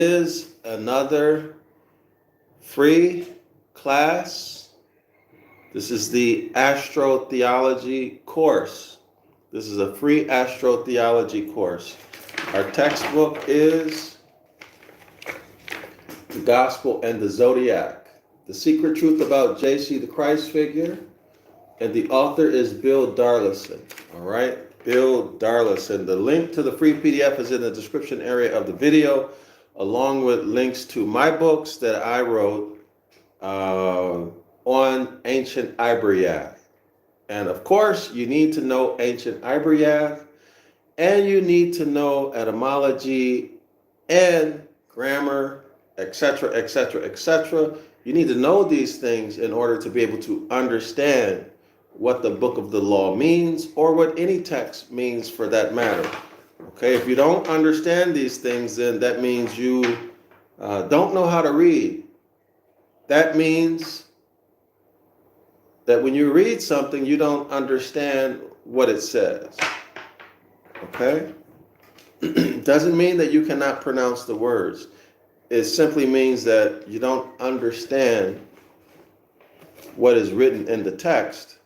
Is another free class. This is the astrotheology course. This is a free astrotheology course. Our textbook is The Gospel and the Zodiac, The Secret Truth About JC the Christ Figure, and the author is Bill Darlison. All right, Bill Darlison. The link to the free PDF is in the description area of the video, along with links to my books that I wrote on Ancient Ibaryath. And of course, you need to know Ancient Ibaryath, and you need to know etymology and grammar, etc., etc., etc. You need to know these things in order to be able to understand what the book of the law means, or what any text means for that matter. Okay, if you don't understand these things, then that means you don't know how to read. That means that when you read something, you don't understand what it says. Okay? Doesn't mean that you cannot pronounce the words. It simply means that you don't understand what is written in the text,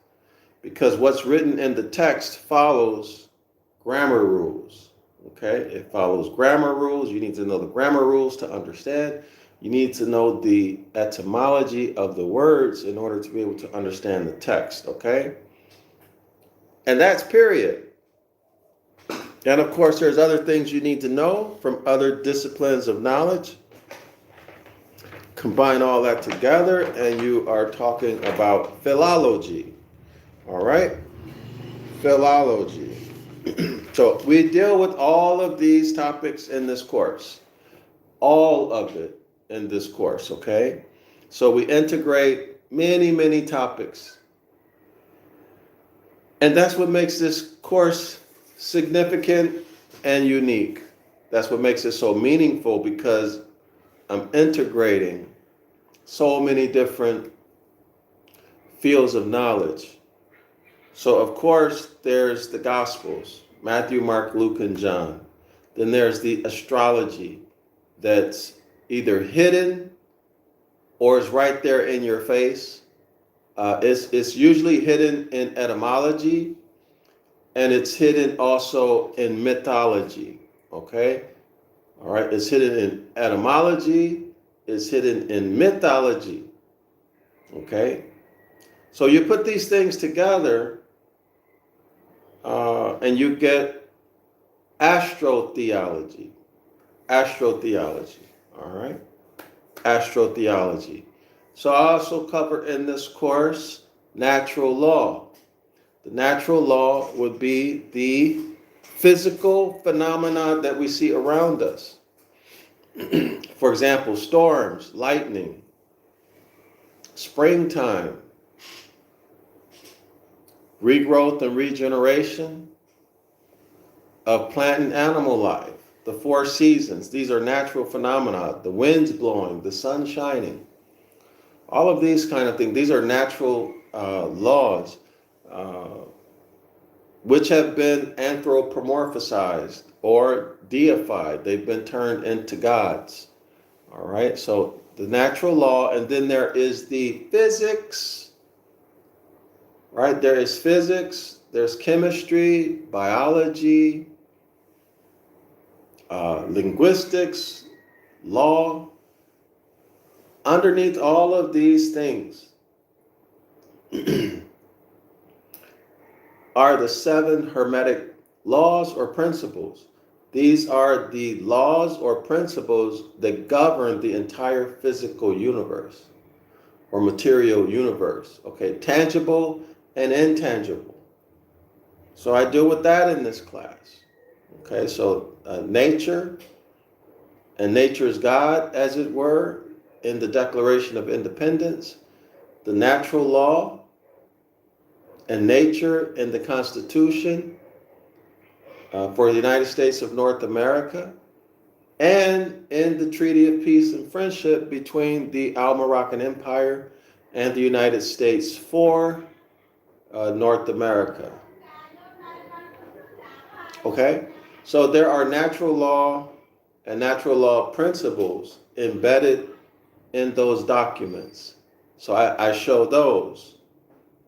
because what's written in the text follows grammar rules. Okay? It follows grammar rules. You need to know the grammar rules to understand. You need to know the etymology of the words in order to be able to understand the text. Okay? And that's period. And of course, there's other things you need to know from other disciplines of knowledge. Combine all that together, and you are talking about philology. All right? Philology. So we deal with all of these topics in this course. All of it in this course, okay? So we integrate many, many topics. And that's what makes this course significant and unique. That's what makes it so meaningful, because I'm integrating so many different fields of knowledge. So, of course, there's the Gospels, Matthew, Mark, Luke, and John. Then there's the astrology that's either hidden or is right there in your face. It's usually hidden in etymology, and it's hidden also in mythology, okay? All right, it's hidden in etymology, it's hidden in mythology, okay? So you put these things together, and you get astrotheology. Astrotheology, all right? Astrotheology. So I also cover in this course natural law. The natural law would be the physical phenomena that we see around us. For example, storms, lightning, springtime, regrowth and regeneration of plant and animal life, the four seasons. These are natural phenomena. The wind's blowing, the sun shining. All of these kind of things. These are natural laws which have been anthropomorphized or deified. They've been turned into gods. All right, so the natural law, and then there is the physics, right? There is physics, there's chemistry, biology, linguistics, law. Underneath all of these things are the 7 Hermetic laws or principles. These are the laws or principles that govern the entire physical universe or material universe, okay? Tangible and intangible. So I deal with that in this class, okay? So nature, and nature is God, as it were, in the Declaration of Independence, the natural law, and nature in the Constitution for the United States of North America, and in the Treaty of Peace and Friendship between the Al-Moroccan Empire and the United States for North America. Okay? So there are natural law and natural law principles embedded in those documents. So I show those.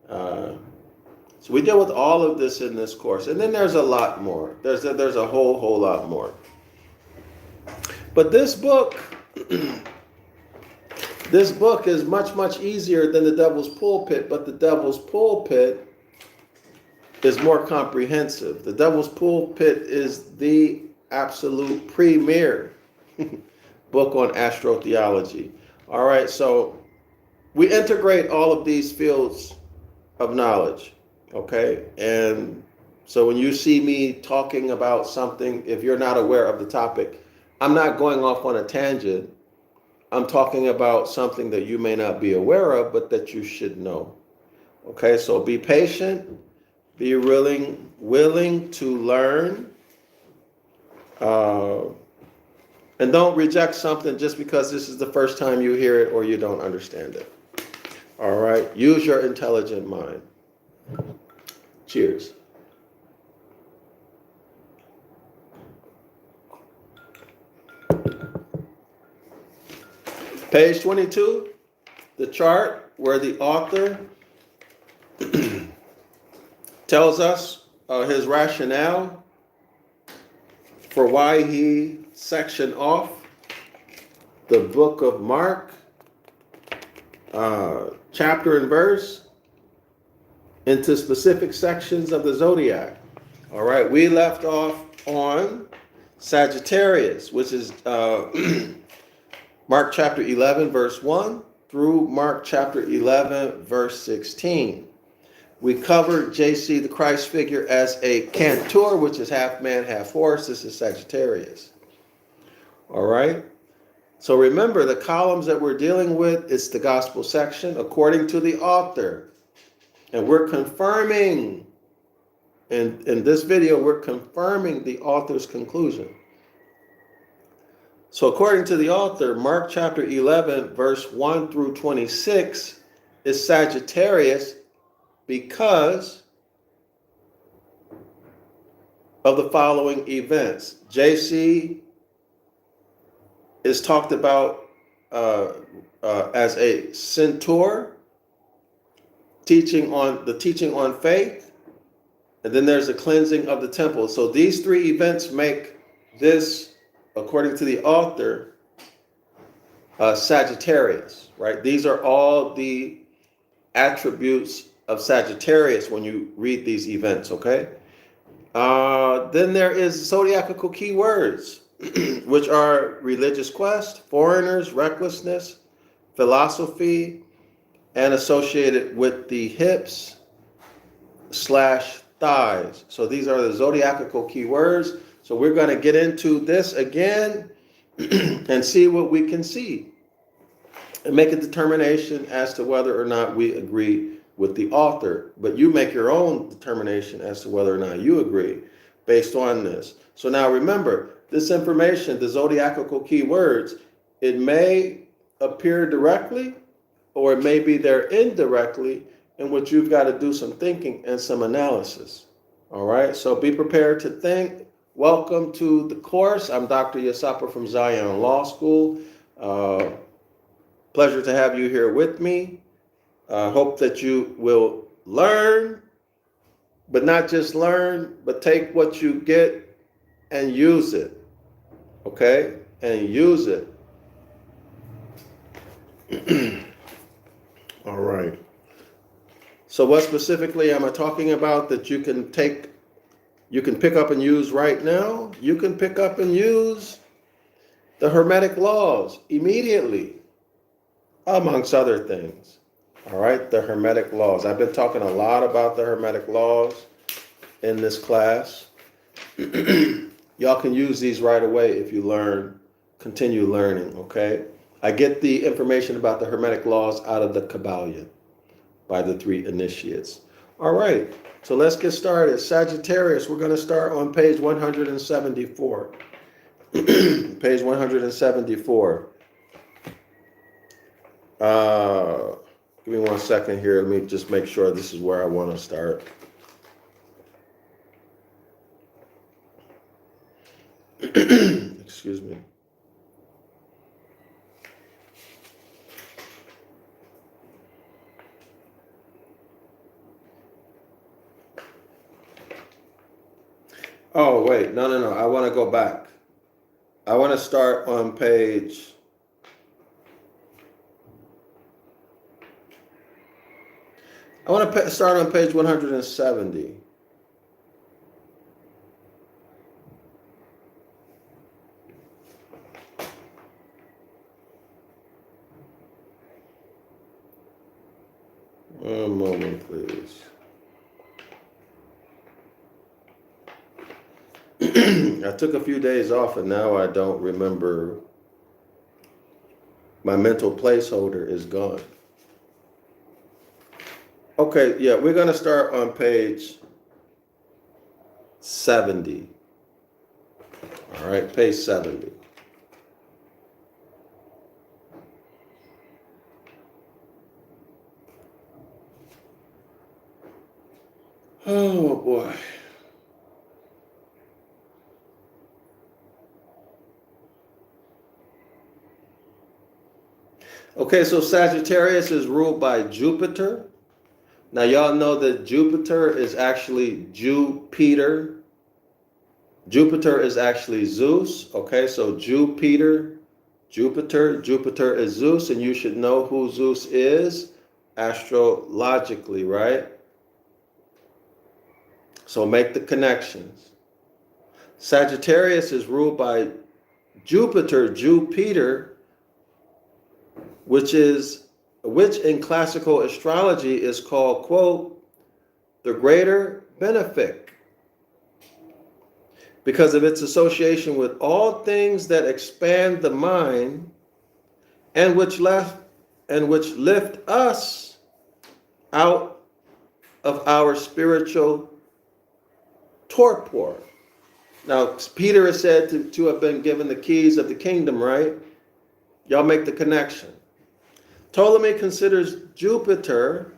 So we deal with all of this in this course. And then there's a lot more. There's a whole lot more. But this book, this book is much easier than the Devil's Pulpit, but the Devil's Pulpit is more comprehensive. The Devil's Pulpit is the absolute premier book on astrotheology. All right, so we integrate all of these fields of knowledge, okay? And so when you see me talking about something, if you're not aware of the topic, I'm not going off on a tangent. I'm talking about something that you may not be aware of, but that you should know. Okay, so be patient, be willing to learn, and don't reject something just because this is the first time you hear it or you don't understand it. All right, use your intelligent mind. Cheers. Page 22, the chart where the author tells us his rationale for why he sectioned off the book of Mark, chapter and verse, into specific sections of the Zodiac. All right, we left off on Sagittarius, which is Mark chapter 11, verse 1 through Mark chapter 11, verse 16. We covered JC, the Christ figure, as a cantor, which is half man, half horse. This is Sagittarius. All right. So remember, the columns that we're dealing with, it's the gospel section according to the author. And we're confirming, in this video, we're confirming the author's conclusion. So according to the author, Mark chapter 11, verse 1 through 26 is Sagittarius because of the following events. JC is talked about as a centaur, teaching on faith, and then there's a cleansing of the temple. So these three events make this, according to the author, Sagittarius, right? These are all the attributes of Sagittarius when you read these events, okay? Then there is zodiacal keywords, which are religious quest, foreigners, recklessness, philosophy, and associated with the hips / thighs. So these are the zodiacal keywords. So we're going to get into this again and see what we can see and make a determination as to whether or not we agree with the author. But you make your own determination as to whether or not you agree based on this. So now remember, this information, the zodiacal keywords, it may appear directly or it may be there indirectly, in which you've got to do some thinking and some analysis. All right, so be prepared to think. Welcome to the course. I'm Dr. Yasapa from Zion Law School. Pleasure to have you here with me. Hope that you will learn, but not just learn, but take what you get and use it. Okay? And use it. All right. So what specifically am I talking about that you can pick up and use right now? You can pick up and use the Hermetic laws immediately, amongst other things. All right, the Hermetic laws. I've been talking a lot about the Hermetic laws in this class. Y'all can use these right away if you continue learning, okay? I get the information about the Hermetic laws out of the Kabbalion by the three initiates. All right, so let's get started. Sagittarius, we're going to start on page 174. Page 174. Give me 1 second here. Let me just make sure this is where I want to start. Excuse Excuse me. Oh, wait. No. I want to go back. I want to start on page. I want to start on page 170. One moment, please. I took a few days off and now I don't remember. My mental placeholder is gone. Okay, yeah, we're going to start on page 70. All right, page 70. Oh, boy. Okay, so Sagittarius is ruled by Jupiter. Now, y'all know that Jupiter is actually Jupiter. Jupiter is actually Zeus. Okay, so Jupiter is Zeus, and you should know who Zeus is astrologically, right? So make the connections. Sagittarius is ruled by Jupiter, which in classical astrology is called, quote, the greater benefic, because of its association with all things that expand the mind and which lift us out of our spiritual torpor. Now, Peter is said to have been given the keys of the kingdom, right? Y'all make the connection. Ptolemy considers Jupiter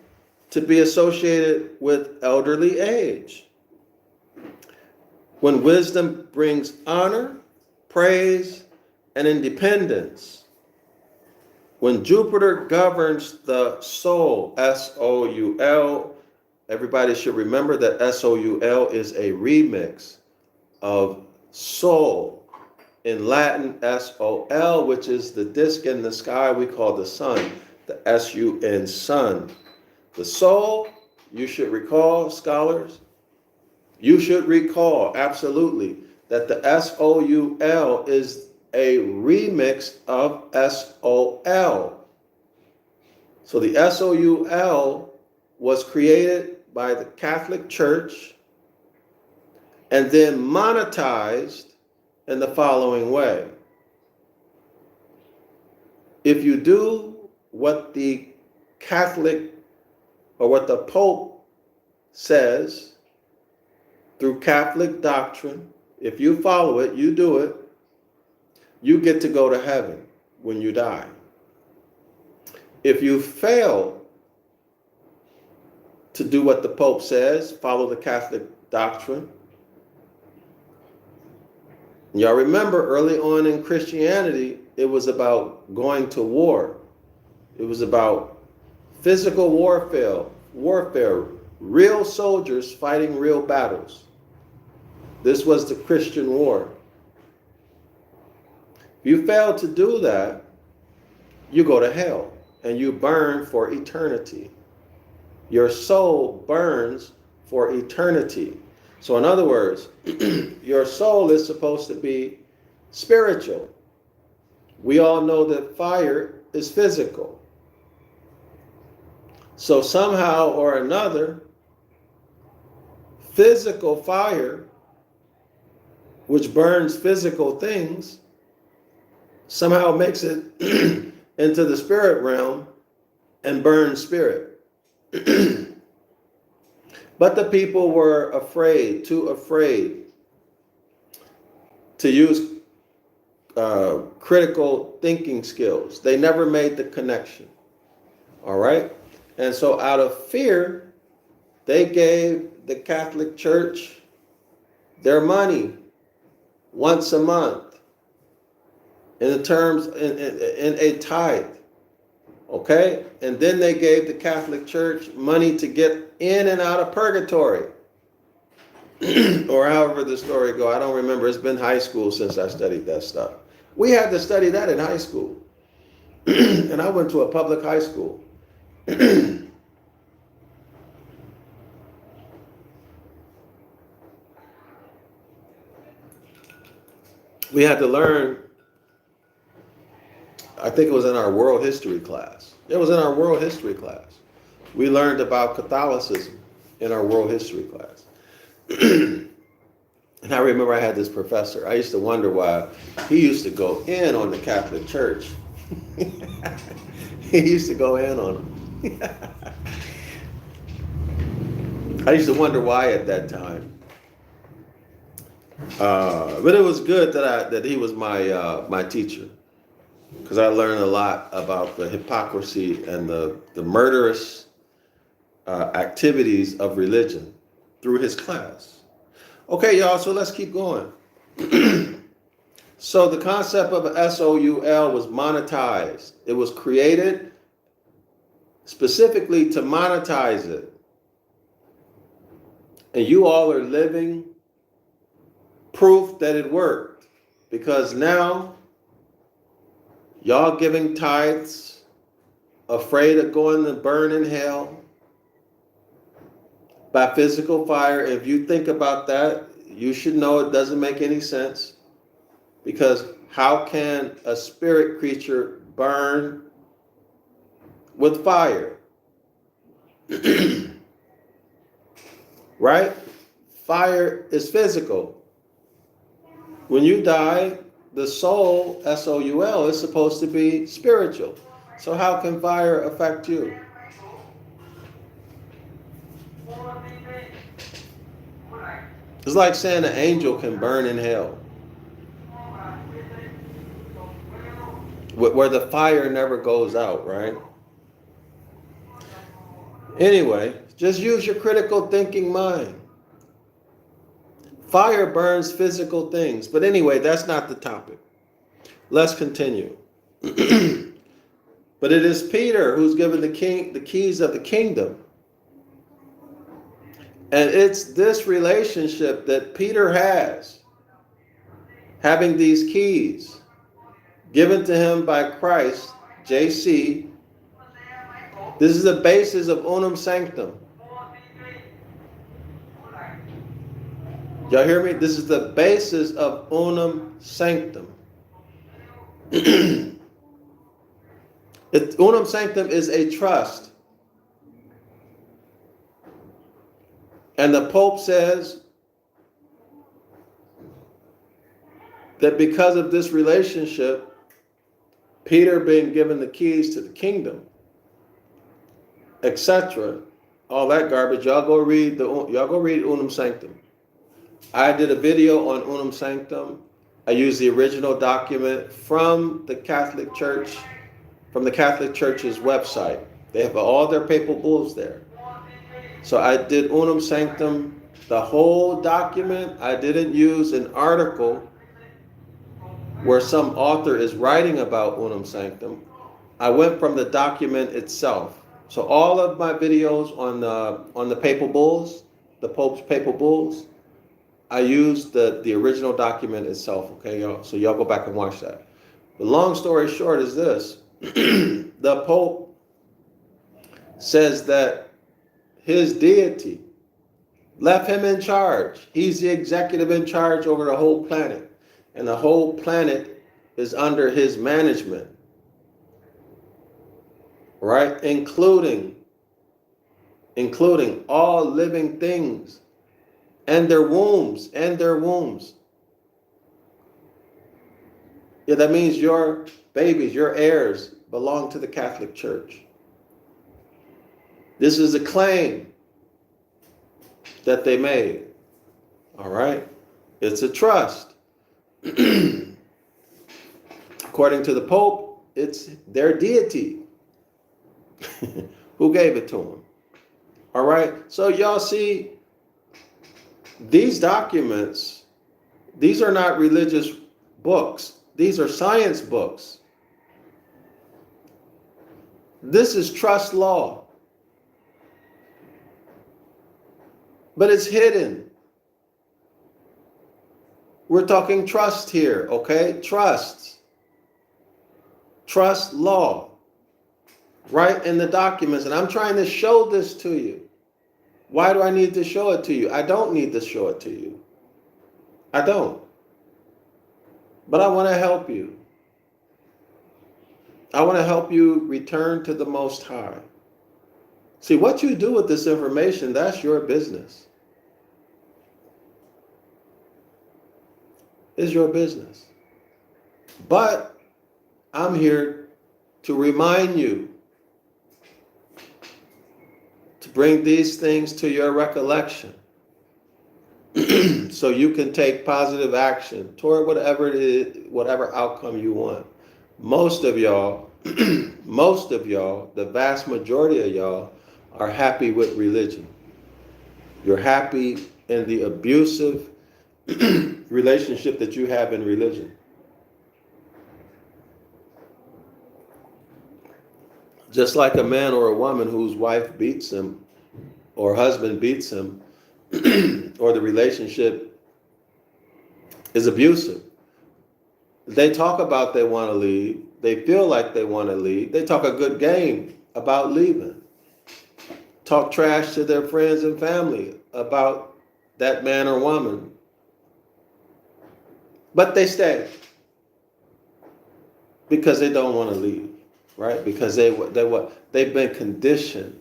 to be associated with elderly age, when wisdom brings honor, praise, and independence. When Jupiter governs the soul, S-O-U-L, everybody should remember that S-O-U-L is a remix of soul. In Latin, S-O-L, which is the disk in the sky we call the sun, the S-U-N, sun. The soul, you should recall, scholars, you should recall, absolutely, that the S-O-U-L is a remix of S-O-L. So the S-O-U-L was created by the Catholic Church and then monetized in the following way. If you do what the Catholic or what the Pope says through Catholic doctrine, if you follow it, you do it, you get to go to heaven when you die. If you fail to do what the Pope says, follow the Catholic doctrine, y'all remember early on in Christianity, it was about going to war. It was about physical warfare, real soldiers fighting real battles. This was the Christian war. If you fail to do that, you go to hell and you burn for eternity. Your soul burns for eternity. So in other words, your soul is supposed to be spiritual. We all know that fire is physical. So somehow or another, physical fire, which burns physical things, somehow makes it into the spirit realm and burns spirit. But the people were too afraid to use critical thinking skills. They never made the connection. All right? And so out of fear, they gave the Catholic Church their money once a month in the terms in a tithe. Okay? And then they gave the Catholic Church money to get in and out of purgatory. Or however the story go. I don't remember. It's been high school since I studied that stuff. We had to study that in high school. And I went to a public high school. We had to learn, I think it was in our world history class. It was in our world history class. We learned about Catholicism in our world history class. And I remember I had this professor. I used to wonder why he used to go in on the Catholic Church. He used to go in on them. I used to wonder why at that time. But it was good that he was my teacher, because I learned a lot about the hypocrisy and the murderous activities of religion through his class. Okay, y'all, so let's keep going. So the concept of SOUL was monetized. It was created specifically to monetize it. And you all are living proof that it worked, because now y'all giving tithes, afraid of going to burn in hell by physical fire. If you think about that, you should know it doesn't make any sense, because how can a spirit creature burn with fire? Right? Fire is physical. When you die, the soul, SOUL, is supposed to be spiritual. So how can fire affect you? It's like saying an angel can burn in hell, where the fire never goes out, right? Anyway, just use your critical thinking mind. Fire burns physical things. But anyway, that's not the topic. Let's continue. But it is Peter who's given the keys of the kingdom. And it's this relationship that Peter has, having these keys given to him by Christ, JC. This is the basis of unum sanctum. Y'all hear me? This is the basis of unum sanctum. Unum sanctum is a trust. And the Pope says that because of this relationship, Peter being given the keys to the kingdom, etc., all that garbage, y'all go read Unum Sanctum. I did a video on Unum Sanctum. I used the original document from the Catholic Church, from the Catholic Church's website. They have all their papal bulls there. So I did Unum Sanctum, the whole document. I didn't use an article where some author is writing about Unum Sanctum. I went from the document itself. So all of my videos on the papal bulls, the Pope's papal bulls, I used the original document itself, okay, y'all? So y'all go back and watch that. The long story short is this. The Pope says that his deity left him in charge. He's the executive in charge over the whole planet. And the whole planet is under his management. Right? Including all living things and their wombs. Yeah, that means your babies, your heirs belong to the Catholic Church. This is a claim that they made. All right? It's a trust. According to the Pope, it's their deity who gave it to them. All right? So y'all see, these documents, these are not religious books. These are science books. This is trust law. But it's hidden. We're talking trust here, okay? Trust. Trust law. Right in the documents. And I'm trying to show this to you. Why do I need to show it to you? I don't need to show it to you. I don't. But I want to help you. I want to help you return to the Most High. See, what you do with this information, that's your business. It's your business. But I'm here to remind you, to bring these things to your recollection so you can take positive action toward whatever it is, whatever outcome you want. Most of y'all, the vast majority of y'all are happy with religion. You're happy in the abusive relationship that you have in religion. Just like a man or a woman whose wife beats him or husband beats him or the relationship is abusive. They talk about they want to leave. They feel like they want to leave. They talk a good game about leaving. Talk trash to their friends and family about that man or woman. But they stay because they don't want to leave, right? Because they've been conditioned.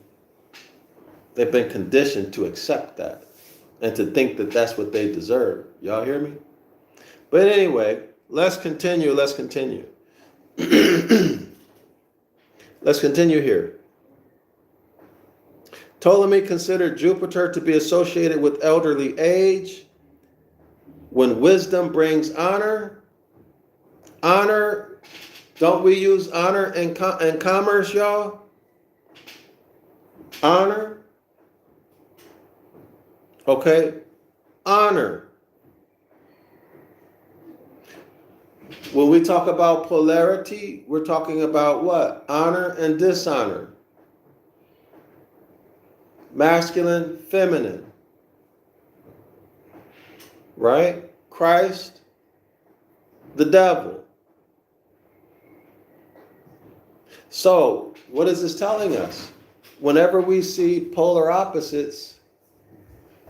They've been conditioned to accept that and to think that that's what they deserve. Y'all hear me? But anyway, let's continue. Let's continue here. Ptolemy considered Jupiter to be associated with elderly age. When wisdom brings honor, don't we use honor in commerce, y'all? Honor. Okay. Honor. When we talk about polarity, we're talking about what? Honor and dishonor. Masculine, feminine. Right? Christ, the devil. So, what is this telling us? Whenever we see polar opposites,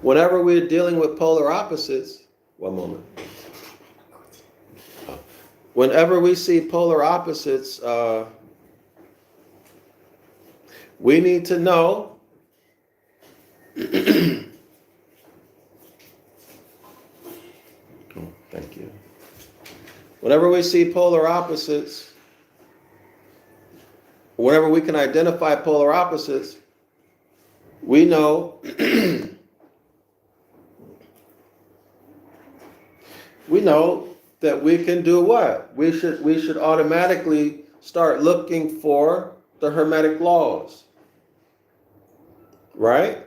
whenever we're dealing with polar opposites, one moment. Whenever we see polar opposites, we need to know thank you. Whenever we see polar opposites, whenever we can identify polar opposites, we know that we can do what? We should automatically start looking for the Hermetic laws. Right?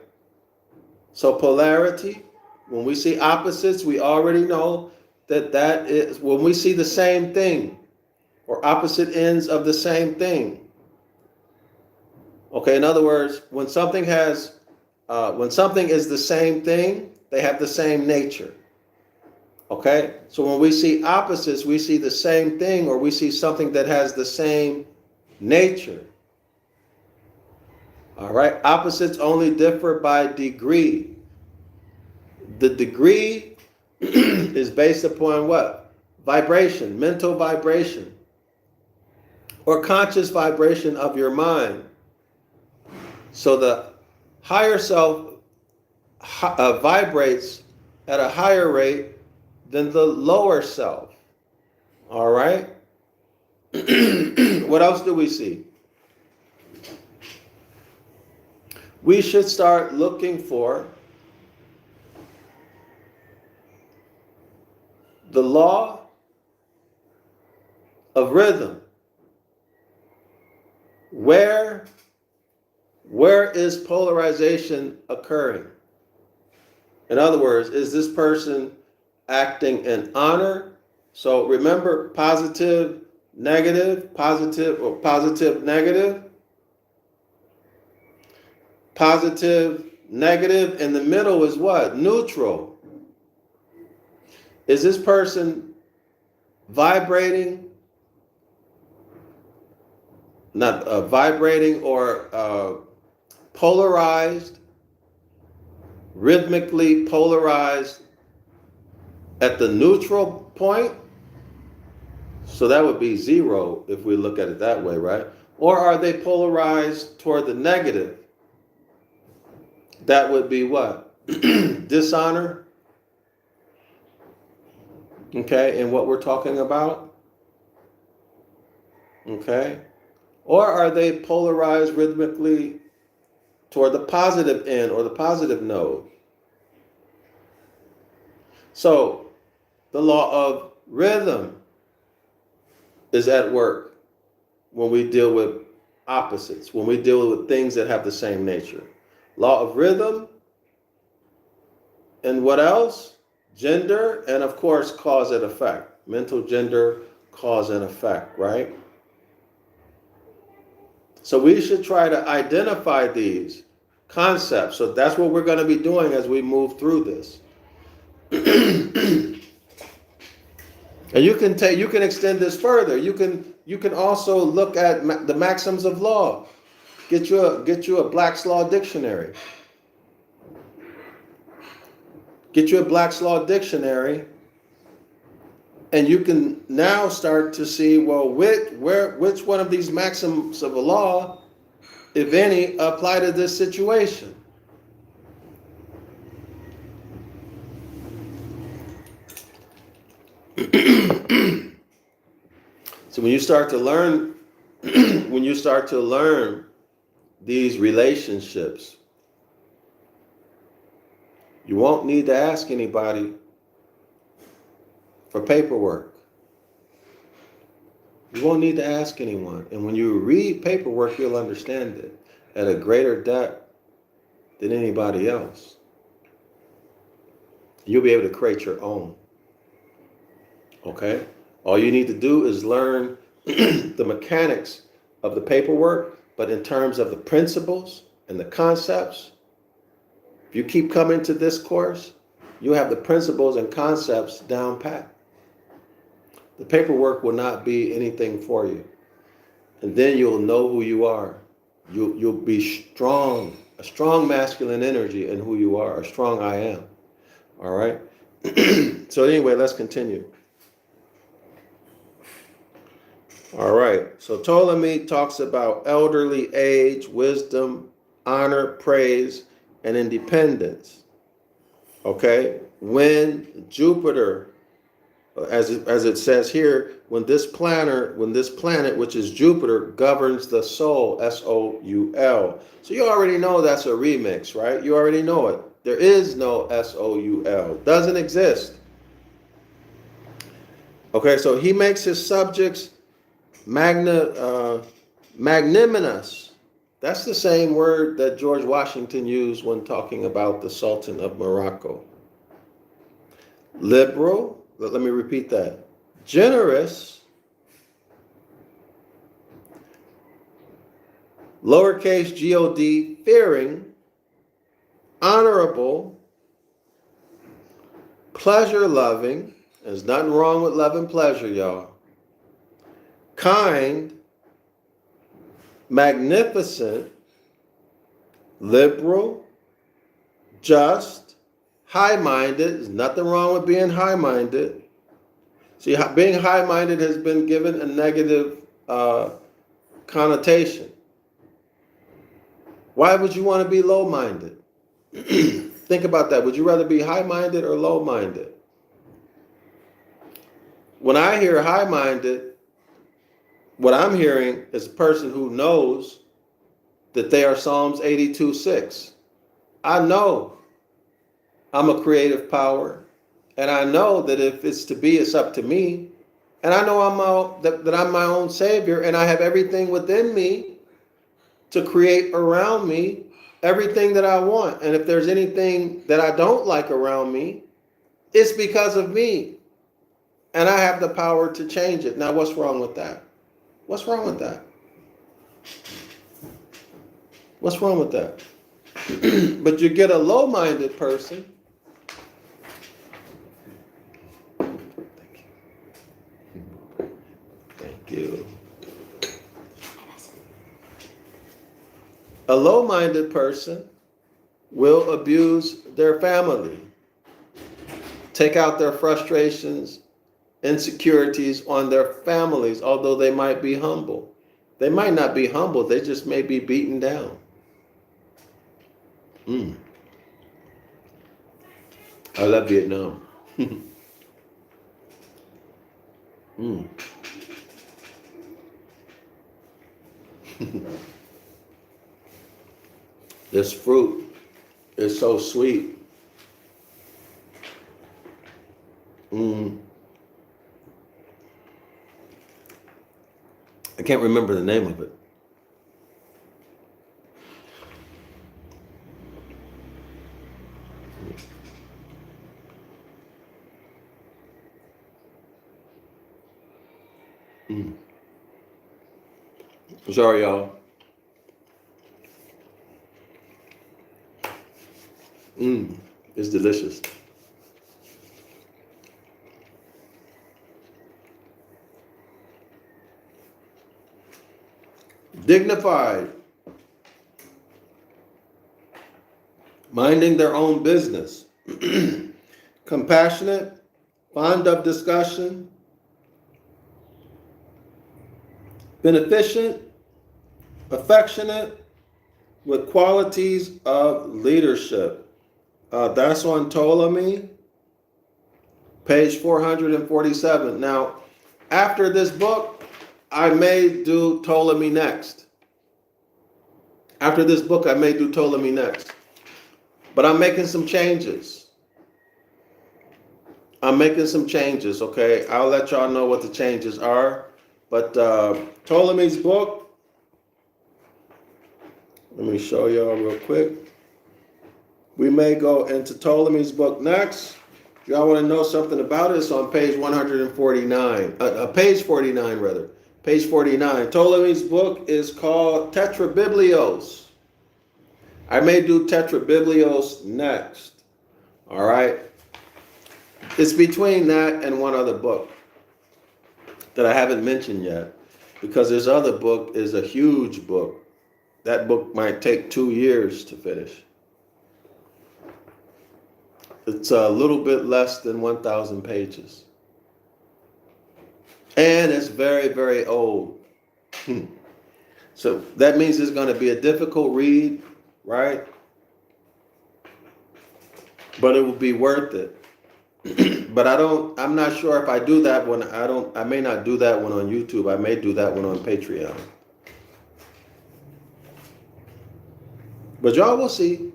So polarity, when we see opposites, we already know that is when we see the same thing or opposite ends of the same thing. Okay, in other words, when something is the same thing, they have the same nature. Okay, so when we see opposites, we see the same thing or we see something that has the same nature. All right, opposites only differ by degree. The degree is based upon what? Vibration, mental vibration, or conscious vibration of your mind. So the higher self vibrates at a higher rate than the lower self. All right? What else do we see? We should start looking for the law of rhythm. Where is polarization occurring? In other words, is this person acting in honor So remember positive, negative, positive, or positive, negative, positive, negative. In the middle is what? Neutral. Is this person vibrating? Not vibrating or polarized, rhythmically polarized at the neutral point? So that would be 0 if we look at it that way, right? Or are they polarized toward the negative? That would be what? Dishonor. Okay, and what we're talking about? Okay. Or are they polarized rhythmically toward the positive end or the positive node? So the law of rhythm is at work when we deal with opposites, when we deal with things that have the same nature. Law of rhythm, and what else? Gender, and of course, cause and effect. Mental gender, cause and effect, right? So we should try to identify these concepts. So that's what we're going to be doing as we move through this. And you can extend this further. You can also look at the maxims of law. Get you a Black's Law dictionary. Get you a Black's Law dictionary, and you can now start to see, well, which one of these maxims of the law, if any, apply to this situation. So when you start to learn, these relationships, you won't need to ask anybody for paperwork. You won't need to ask anyone. And when you read paperwork, you'll understand it at a greater depth than anybody else. You'll be able to create your own. Okay? All you need to do is learn the mechanics of the paperwork, but in terms of the principles and the concepts, if you keep coming to this course, you have the principles and concepts down pat. The paperwork will not be anything for you. And then you'll know who you are. You'll be strong, a strong masculine energy in who you are, a strong I am. All right? So anyway, let's continue. All right, so Ptolemy talks about elderly age, wisdom, honor, praise, and independence. Okay, when Jupiter, as it says here, when this planet, which is Jupiter, governs the soul, S-O-U-L. So you already know that's a remix, right? You already know it. There is no S-O-U-L. Doesn't exist. Okay, so he makes his subjects magnanimous. That's the same word that George Washington used when talking about the Sultan of Morocco. Liberal, let me repeat that. Generous, lowercase G-O-D, fearing, honorable, pleasure-loving. There's nothing wrong with love and pleasure, y'all. Kind, magnificent, liberal, just, high-minded. There's nothing wrong with being high-minded. See, being high-minded has been given a negative connotation. Why would you want to be low-minded? Think about that. Would you rather be high-minded or low-minded? When I hear high-minded, what I'm hearing is a person who knows that they are Psalms 82:6. I know I'm a creative power, and I know that if it's to be, it's up to me. And I know that I'm my own savior, and I have everything within me to create around me everything that I want. And if there's anything that I don't like around me, it's because of me. and I have the power to change it. Now, what's wrong with that? What's wrong with that? What's wrong with that? But you get a low-minded person. Thank you. A low-minded person will abuse their family, take out their frustrations, insecurities on their families, although they might be humble. They might not be humble, they just may be beaten down. I love Vietnam. This fruit is so sweet. I can't remember the name of it. Sorry, y'all. It's delicious. Dignified, minding their own business, compassionate, fond of discussion, beneficent, affectionate, with qualities of leadership. That's on Ptolemy, page 447. Now, after this book, I may do Ptolemy next. After this book, I may do Ptolemy next. But I'm making some changes. Okay? I'll let y'all know what the changes are. But Ptolemy's book, let me show y'all real quick. We may go into Ptolemy's book next. If y'all want to know something about it, it's on page 149. Page 49, rather. Page 49. Ptolemy's book is called Tetrabiblios. I may do Tetrabiblios next. All right? It's between that and one other book that I haven't mentioned yet, because this other book is a huge book. That book might take 2 years to finish. It's a little bit less than 1,000 pages. And it's very, very old. So that means it's going to be a difficult read, right? But it will be worth it. But I'm not sure if I do that one. I may not do that one on YouTube. I may do that one on Patreon. But y'all will see.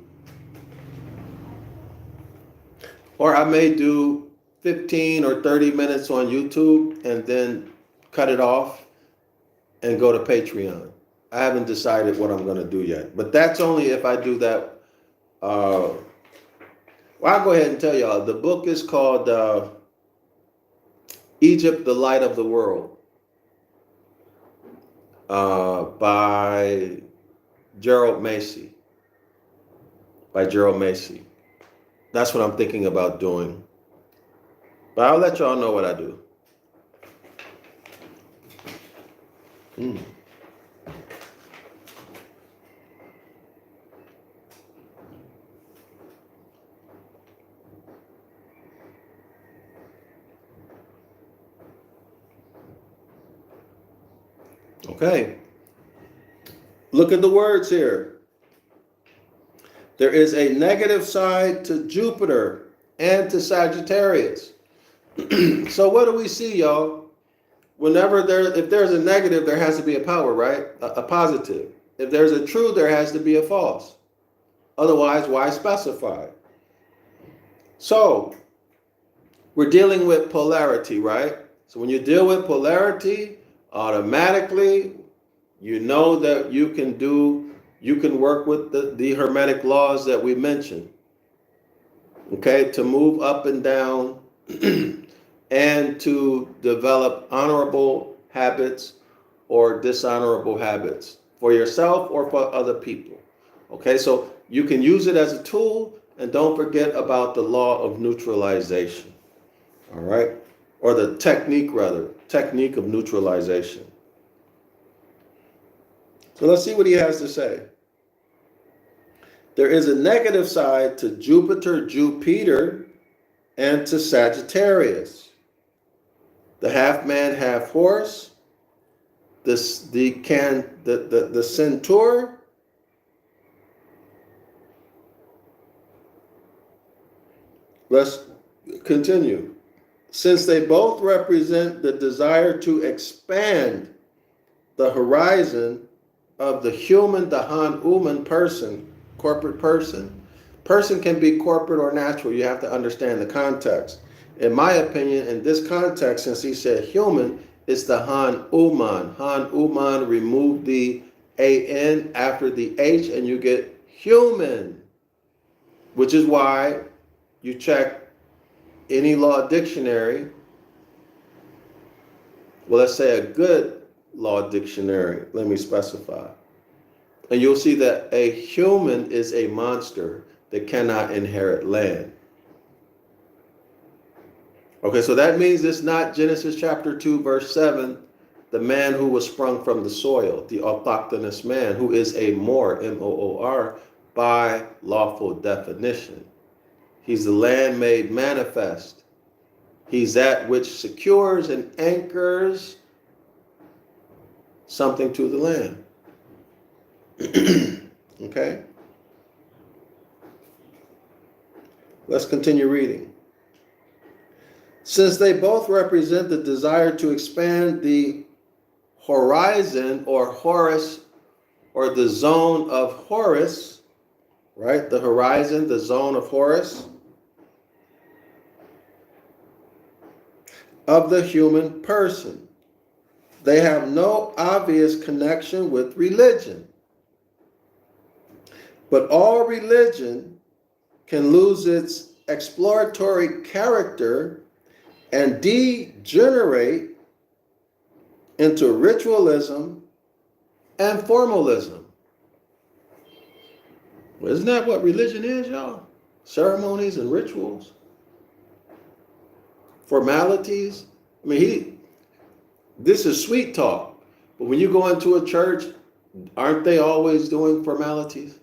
Or I may do 15 or 30 minutes on YouTube and then cut it off and go to Patreon. I haven't decided what I'm going to do yet. But that's only if I do that. Well, I'll go ahead and tell y'all. The book is called Egypt, the Light of the World, by Gerald Macy. That's what I'm thinking about doing. But I'll let y'all know what I do. Okay. Look at the words here. There is a negative side to Jupiter and to Sagittarius. So what do we see, y'all? If there's a negative, there has to be a power, right? A positive. If there's a true, there has to be a false. Otherwise, why specify? So we're dealing with polarity, right? So when you deal with polarity, automatically, you know that you can work with the Hermetic laws that we mentioned. Okay, to move up and down and to develop honorable habits or dishonorable habits for yourself or for other people. Okay, so you can use it as a tool, and don't forget about the law of neutralization. All right, or the technique, rather, technique of neutralization. So let's see what he has to say. There is a negative side to Jupiter, and to Sagittarius. The half man, half horse, the centaur, let's continue. Since they both represent the desire to expand the horizon of the human, the Han-Uman person, corporate person. Person can be corporate or natural. You have to understand the context. In my opinion, in this context, since he said human, it's the Han-Uman. Han-Uman, remove the A-N after the H and you get human, which is why you check any law dictionary. Well, let's say a good law dictionary. Let me specify. And you'll see that a human is a monster that cannot inherit land. Okay, so that means it's not Genesis chapter 2, verse 7, the man who was sprung from the soil, the autochthonous man, who is a Moor, M-O-O-R, by lawful definition. He's the land made manifest. He's that which secures and anchors something to the land. Okay? Let's continue reading. Since they both represent the desire to expand the horizon or Horus, or the zone of Horus, right? The horizon, the zone of Horus, of the human person. They have no obvious connection with religion. But all religion can lose its exploratory character and degenerate into ritualism and formalism. Well, isn't that what religion is, y'all? Ceremonies and rituals. Formalities. I mean, this is sweet talk. But when you go into a church, aren't they always doing formalities?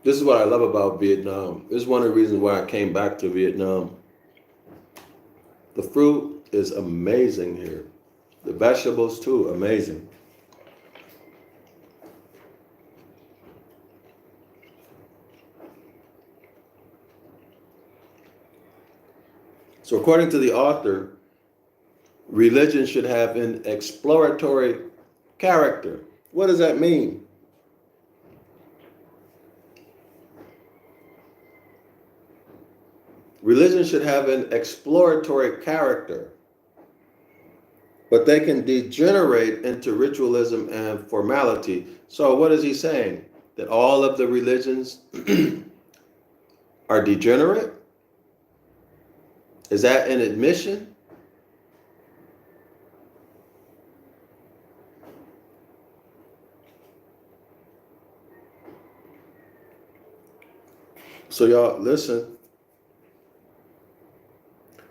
This is what I love about Vietnam. This is one of the reasons why I came back to Vietnam. The fruit is amazing here. The vegetables too, amazing. So according to the author, religion should have an exploratory character. What does that mean? Religion should have an exploratory character, but they can degenerate into ritualism and formality. So what is he saying? That all of the religions are degenerate? Is that an admission? So y'all, listen.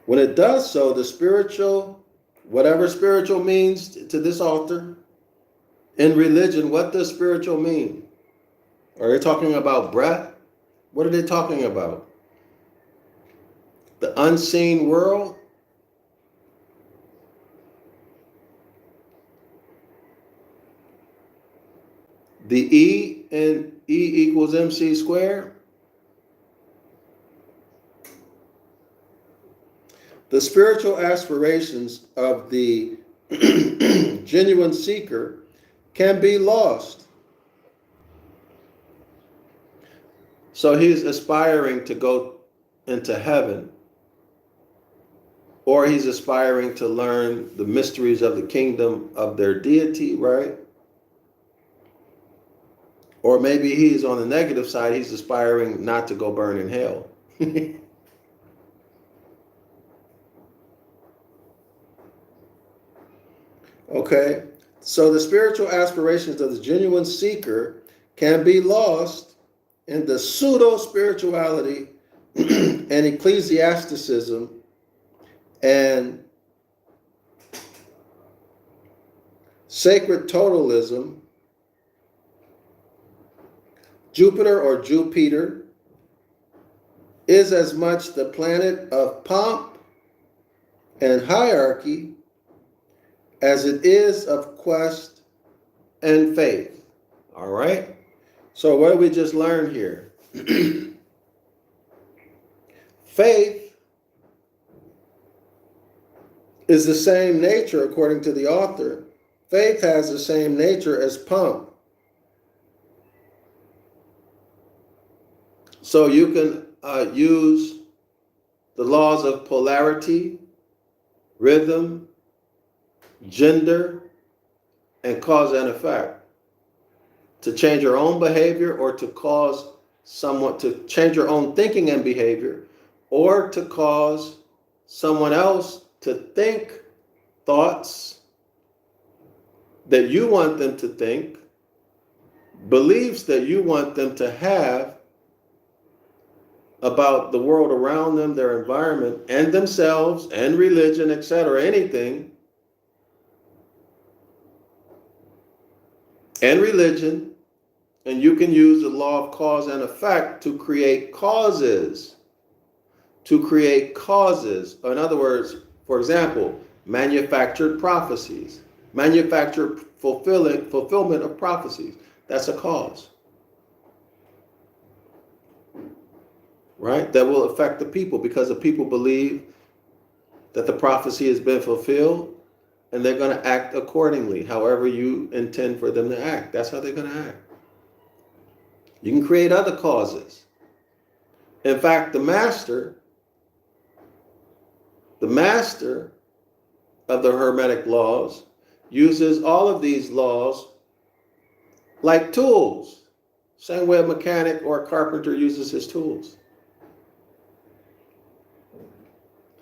When it does so, the spiritual, whatever spiritual means to this author, in religion, what does spiritual mean? Are they talking about breath? What are they talking about? The unseen world? The E in E equals MC squared? The spiritual aspirations of the genuine seeker can be lost So he's aspiring to go into heaven, or he's aspiring to learn the mysteries of the kingdom of their deity, right? Or maybe he's on the negative side, he's aspiring not to go burn in hell. Okay, so the spiritual aspirations of the genuine seeker can be lost in the pseudo-spirituality and ecclesiasticism and sacred totalism. Jupiter or Jupiter is as much the planet of pomp and hierarchy as it is of quest and faith. All right? So what did we just learn here? Faith is the same nature, according to the author. Faith has the same nature as pomp. So you can use the laws of polarity, rhythm, gender, and cause and effect to change your own behavior, or to cause someone to change your own thinking and behavior, or to cause someone else to think thoughts that you want them to think, beliefs that you want them to have about the world around them, their environment, and themselves, and religion, etc., anything, and religion, and you can use the law of cause and effect to create causes. To create causes. In other words, for example, manufactured prophecies, manufactured fulfillment of prophecies. That's a cause. Right? That will affect the people, because the people believe that the prophecy has been fulfilled, and they're going to act accordingly, however you intend for them to act. That's how they're going to act. You can create other causes. In fact, the master of the Hermetic laws uses all of these laws like tools. Same way a mechanic or a carpenter uses his tools.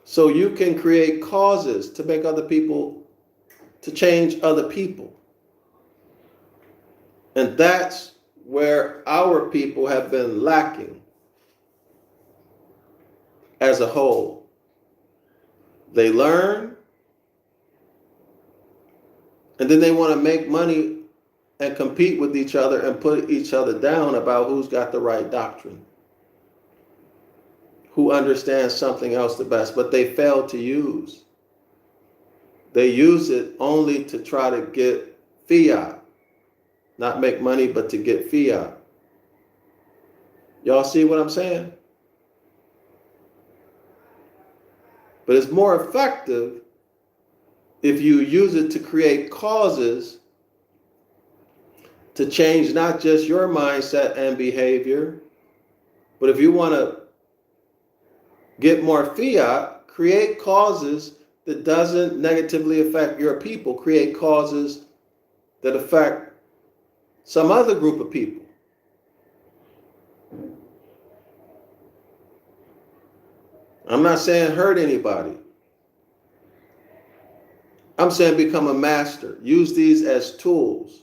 So you can create causes to make other people, to change other people. And that's where our people have been lacking as a whole. They learn, and then they want to make money and compete with each other and put each other down about who's got the right doctrine, who understands something else the best, but they fail to use. They use it only to try to get fiat, not make money, but to get fiat. Y'all see what I'm saying? But it's more effective if you use it to create causes to change not just your mindset and behavior, but if you want to get more fiat, create causes that doesn't negatively affect your people. Create causes that affect some other group of people. I'm not saying hurt anybody. I'm saying become a master. Use these as tools.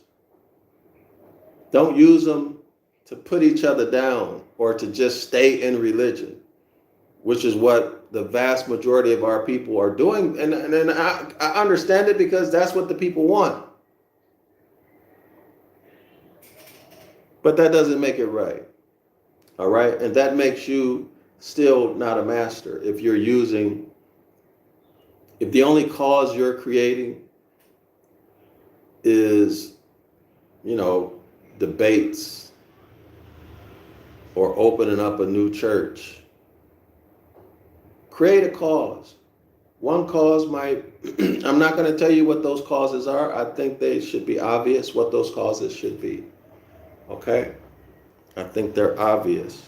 Don't use them to put each other down or to just stay in religion, which is what the vast majority of our people are doing. And I understand it, because that's what the people want. But that doesn't make it right. All right? And that makes you still not a master if you're using, if the only cause you're creating is, debates or opening up a new church. Create a cause. One cause might, I'm not going to tell you what those causes are. I think they should be obvious what those causes should be. Okay? I think they're obvious.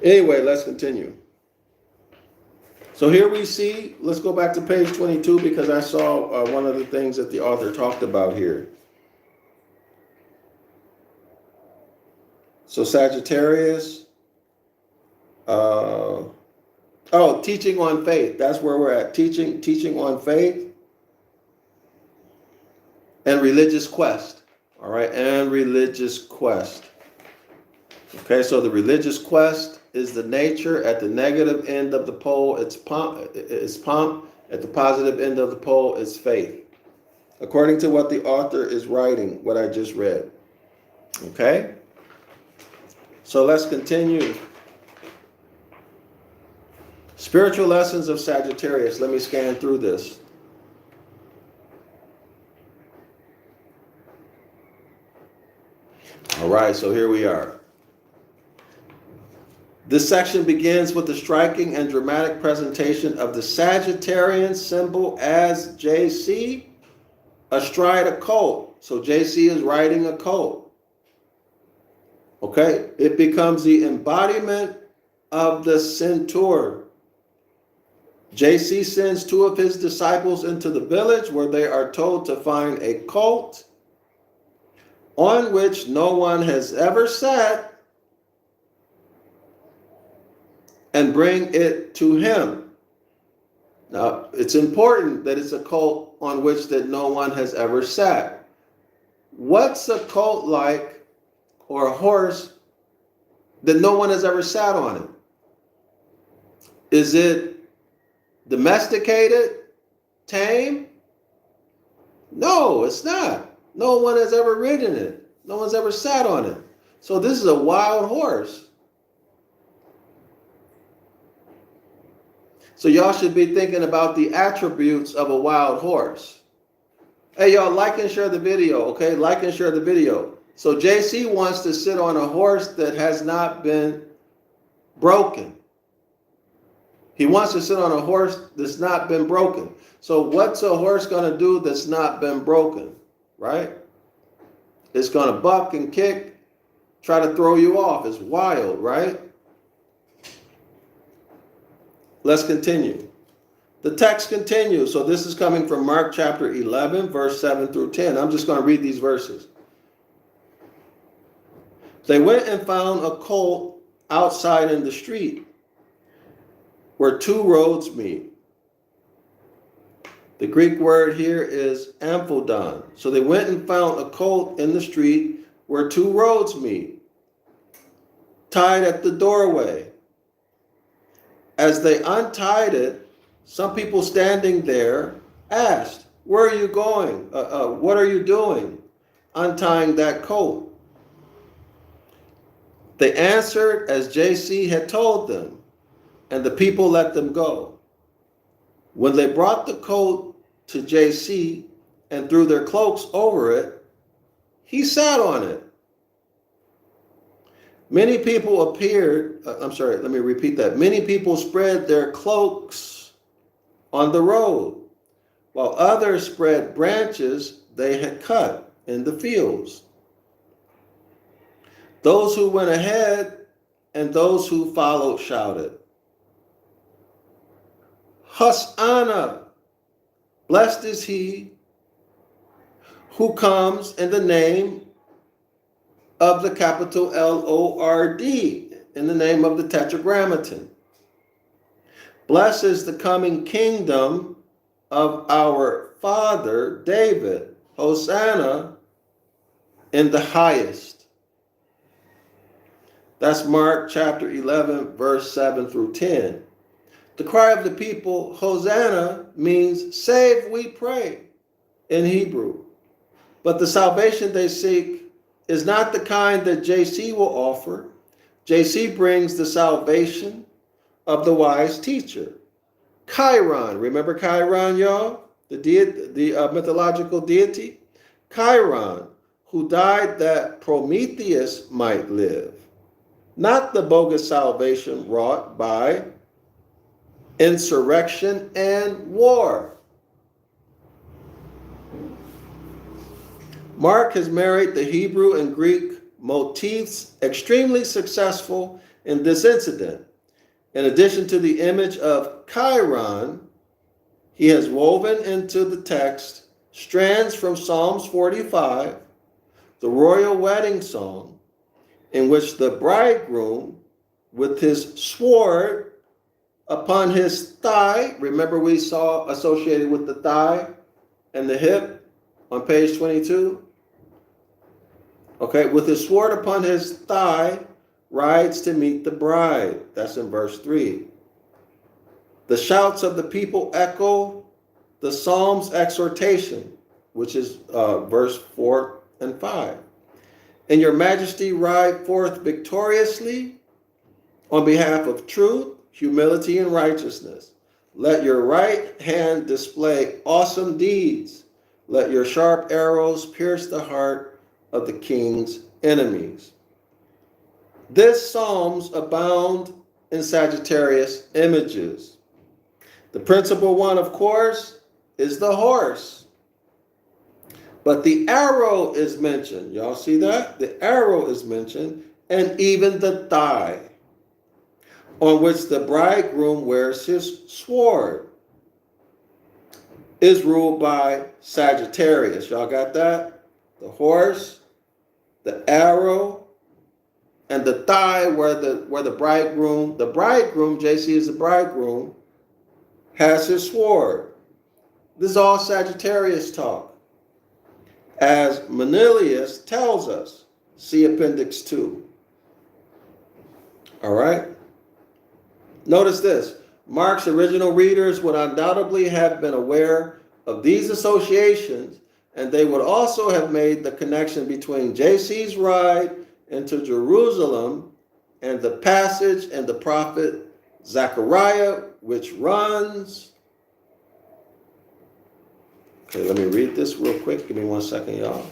Anyway, let's continue. So here we see, let's go back to page 22 because I saw one of the things that the author talked about here. So Sagittarius, teaching on faith. That's where we're at. Teaching on faith and religious quest. All right, and religious quest. Okay, so the religious quest is the nature. At the negative end of the pole, it's pomp. At the positive end of the pole, it's faith. According to what the author is writing, what I just read. Okay? So let's continue. Spiritual lessons of Sagittarius. Let me scan through this. All right, so here we are. This section begins with the striking and dramatic presentation of the Sagittarian symbol as JC astride a colt. So JC is riding a colt. Okay, it becomes the embodiment of the centaur. JC sends two of his disciples into the village where they are told to find a colt on which no one has ever sat and bring it to him. Now, it's important that it's a colt on which that no one has ever sat. What's a colt like, or a horse that no one has ever sat on it? Is it domesticated, tame? No, it's not. No one has ever ridden it. No one's ever sat on it. So this is a wild horse. So y'all should be thinking about the attributes of a wild horse. Hey, y'all, like and share the video, okay? Like and share the video. So JC wants to sit on a horse that has not been broken. He wants to sit on a horse that's not been broken. So what's a horse going to do that's not been broken, right? It's going to buck and kick, try to throw you off. It's wild, right? Let's continue. The text continues. So this is coming from Mark chapter 11, verse 7 through 10. I'm just going to read these verses. They went and found a colt outside in the street where two roads meet. The Greek word here is amphidon. So they went and found a colt in the street where two roads meet, tied at the doorway. As they untied it, some people standing there asked, "Where are you going? What are you doing untying that colt?" They answered as JC had told them, and the people let them go. When they brought the colt to JC and threw their cloaks over it, he sat on it. Many people Many people spread their cloaks on the road, while others spread branches they had cut in the fields. Those who went ahead and those who followed shouted, "Hosanna! Blessed is he who comes in the name of the capital Lord, in the name of the Tetragrammaton. Blessed is the coming kingdom of our father David. Hosanna in the highest." That's Mark chapter 11, verse 7 through 10. The cry of the people, Hosanna, means save, we pray, in Hebrew. But the salvation they seek is not the kind that JC will offer. JC brings the salvation of the wise teacher. Chiron, remember Chiron, y'all? The mythological deity? Chiron, who died that Prometheus might live. Not the bogus salvation wrought by insurrection and war. Mark has married the Hebrew and Greek motifs extremely successful in this incident. In addition to the image of Chiron, he has woven into the text strands from Psalms 45, the royal wedding song, in which the bridegroom, with his sword upon his thigh, remember we saw associated with the thigh and the hip on page 22? Okay, with his sword upon his thigh, rides to meet the bride. That's in verse 3. The shouts of the people echo the Psalm's exhortation, which is verse 4 and 5. And your majesty ride forth victoriously on behalf of truth, humility, and righteousness. Let your right hand display awesome deeds. Let your sharp arrows pierce the heart of the king's enemies. This Psalms abound in Sagittarius images. The principal one, of course, is the horse. But the arrow is mentioned. Y'all see that? The arrow is mentioned, and even the thigh, on which the bridegroom wears his sword, is ruled by Sagittarius. Y'all got that? The horse, the arrow, and the thigh where the bridegroom, JC is the bridegroom, has his sword. This is all Sagittarius talk. As Manilius tells us, see Appendix 2. All right? Notice this. Mark's original readers would undoubtedly have been aware of these associations, and they would also have made the connection between JC's ride into Jerusalem and the passage in the prophet Zechariah, which runs. Okay, let me read this real quick. Give me 1 second, y'all.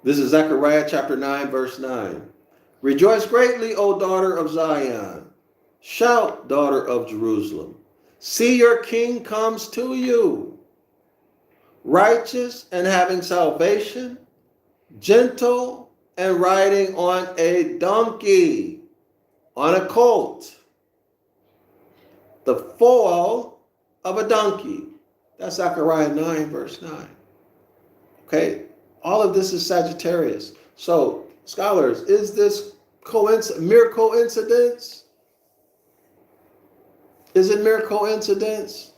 This is Zechariah chapter 9, verse 9. Rejoice greatly, O daughter of Zion. Shout, daughter of Jerusalem. See, your king comes to you, righteous and having salvation, gentle and riding on a donkey, on a colt, the foal of a donkey. That's Zechariah 9, verse 9. Okay, all of this is Sagittarius. So, scholars, is this mere coincidence? Is it mere coincidence?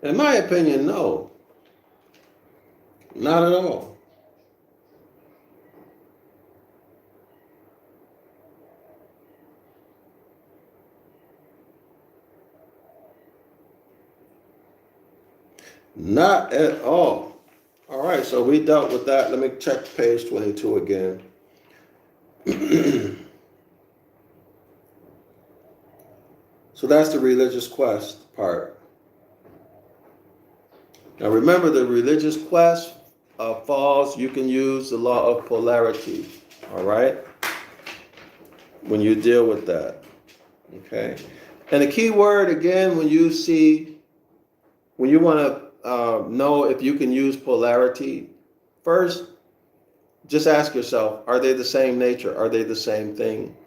In my opinion, no. Not at all. Not at all. All right, so we dealt with that. Let me check page 22 again. So that's the religious quest part. Now remember, the religious quest falls, you can use the law of polarity, all right, when you deal with that, okay? And the key word, again, when you want to know if you can use polarity, first, just ask yourself, are they the same nature? Are they the same thing?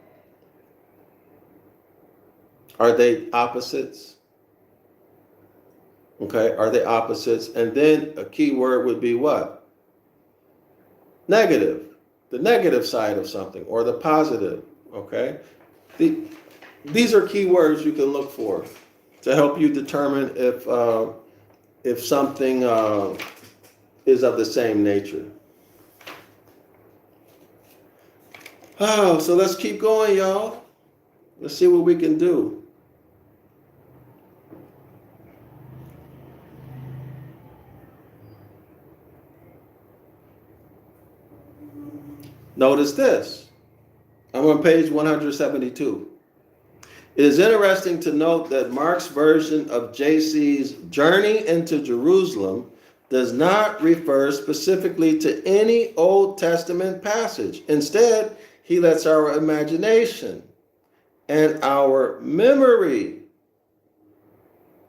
Are they opposites? Okay, are they opposites? And then a key word would be what? Negative. The negative side of something, or the positive, okay? These are key words you can look for to help you determine if something is of the same nature. Oh, so let's keep going, y'all. Let's see what we can do. Notice this. I'm on page 172. It is interesting to note that Mark's version of JC's journey into Jerusalem does not refer specifically to any Old Testament passage. Instead, he lets our imagination and our memory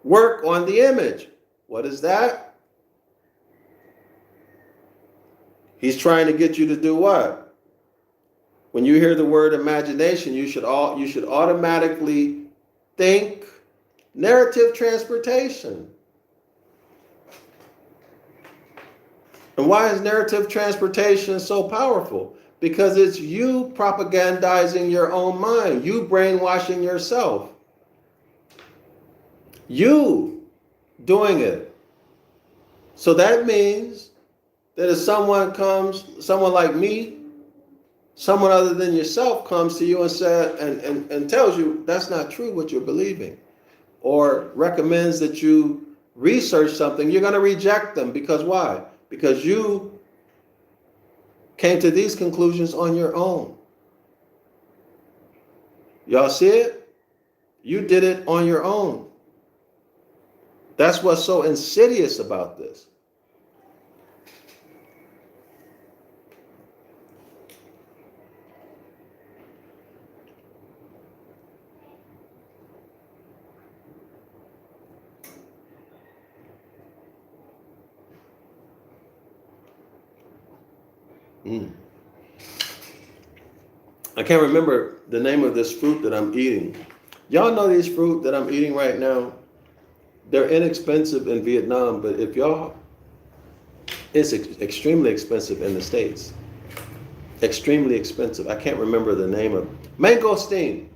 work on the image. What is that? He's trying to get you to do what? When you hear the word imagination, you should automatically think narrative transportation. And why is narrative transportation so powerful? Because it's you propagandizing your own mind, you brainwashing yourself, you doing it. So that means that if someone like me, someone other than yourself comes to you and says and tells you that's not true what you're believing, or recommends that you research something, you're going to reject them. Because why? Because you came to these conclusions on your own. Y'all see it? You did it on your own. That's what's so insidious about this. I can't remember the name of this fruit that I'm eating. Y'all know these fruit that I'm eating right now? They're inexpensive in Vietnam, but it's extremely expensive in the States. Extremely expensive. I can't remember the name of mangosteen.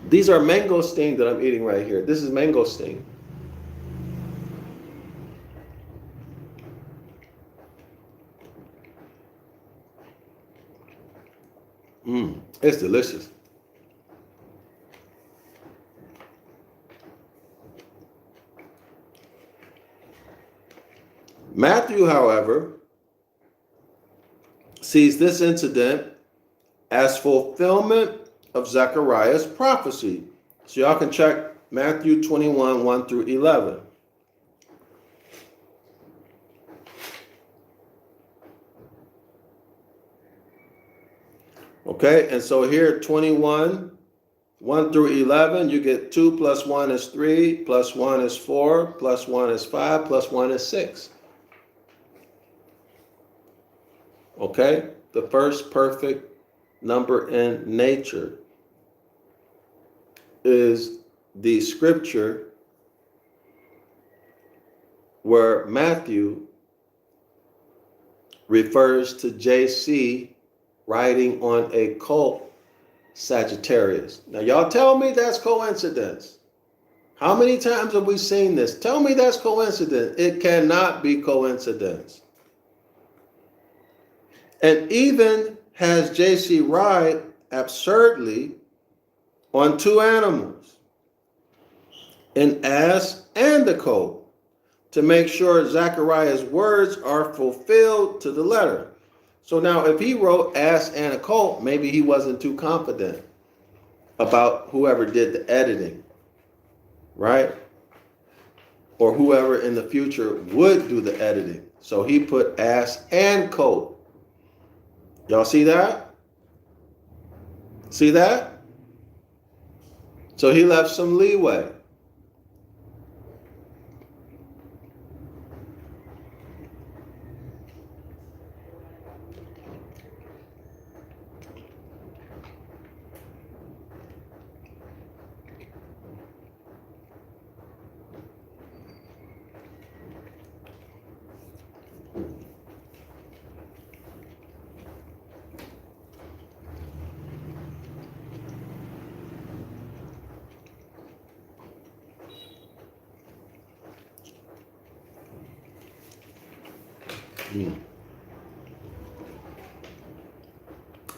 These are mangosteen that I'm eating right here. This is mangosteen. It's delicious. Matthew, however, sees this incident as fulfillment of Zechariah's prophecy. So y'all can check Matthew 21, 1 through 11. Okay, and so here 21, 1 through 11, you get 2 plus 1 is 3, plus 1 is 4, plus 1 is 5, plus 1 is 6. Okay, the first perfect number in nature is the scripture where Matthew refers to JC riding on a colt Sagittarius. Now, y'all tell me that's coincidence. How many times have we seen this? Tell me that's coincidence. It cannot be coincidence. And even has JC ride absurdly on two animals, an ass and a colt, to make sure Zechariah's words are fulfilled to the letter. So now if he wrote ass and a colt, maybe he wasn't too confident about whoever did the editing, right? Or whoever in the future would do the editing. So he put ass and colt. Y'all see that? See that? So he left some leeway.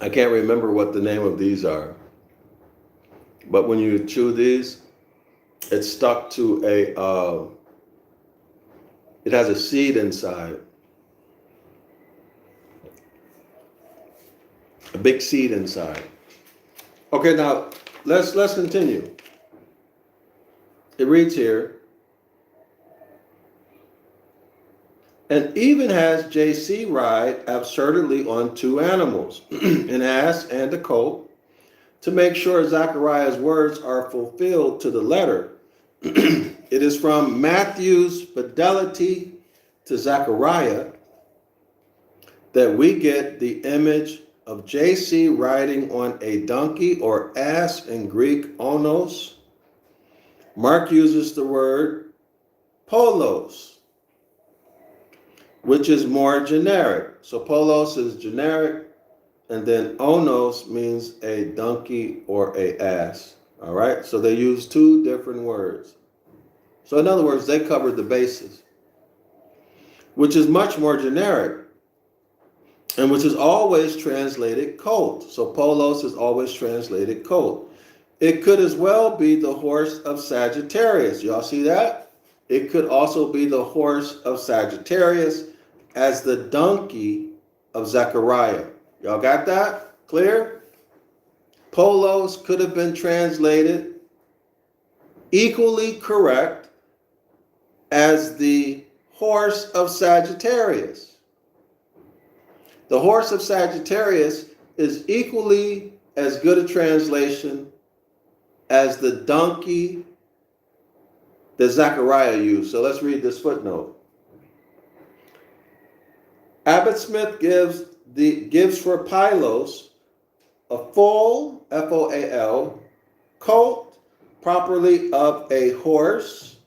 I can't remember what the name of these are, but when you chew these, it's stuck to it has a seed inside, a big seed inside. Okay, now let's continue. It reads here, and even has JC ride absurdly on two animals, an ass and a colt, to make sure Zechariah's words are fulfilled to the letter. It is from Matthew's fidelity to Zechariah that we get the image of JC riding on a donkey or ass in Greek onos. Mark uses the word polos, which is more generic. So polos is generic, and then onos means a donkey or a ass. All right, so they use two different words. So in other words, they covered the bases, which is much more generic, and which is always translated colt. So polos is always translated colt. It could as well be the horse of Sagittarius. Y'all see that? It could also be the horse of Sagittarius as the donkey of Zechariah. Y'all got that? Clear? Polos could have been translated equally correct as the horse of Sagittarius. The horse of Sagittarius is equally as good a translation as the donkey that Zechariah used. So let's read this footnote. Abbott Smith gives for Pylos a full, F-O-A-L, colt, properly of a horse,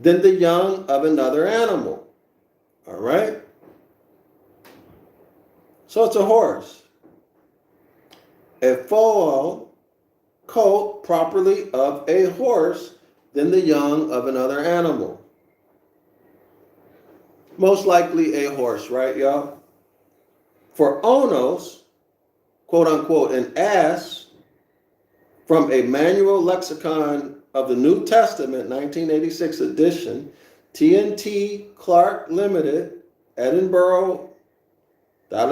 then the young of another animal. All right? So it's a horse. A full colt, properly of a horse, then the young of another animal. Most likely a horse, right, y'all? For onos, quote unquote, an ass, from a manual lexicon of the New Testament, 1986 edition, T&T Clark Limited, Edinburgh, and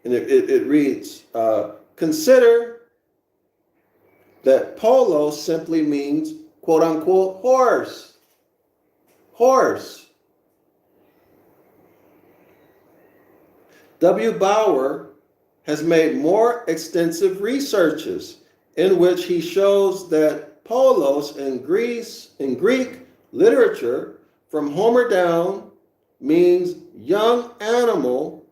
it reads, consider that polo simply means, quote unquote, horse. Horse. W. Bauer has made more extensive researches in which he shows that polos in Greek literature from Homer down means young animal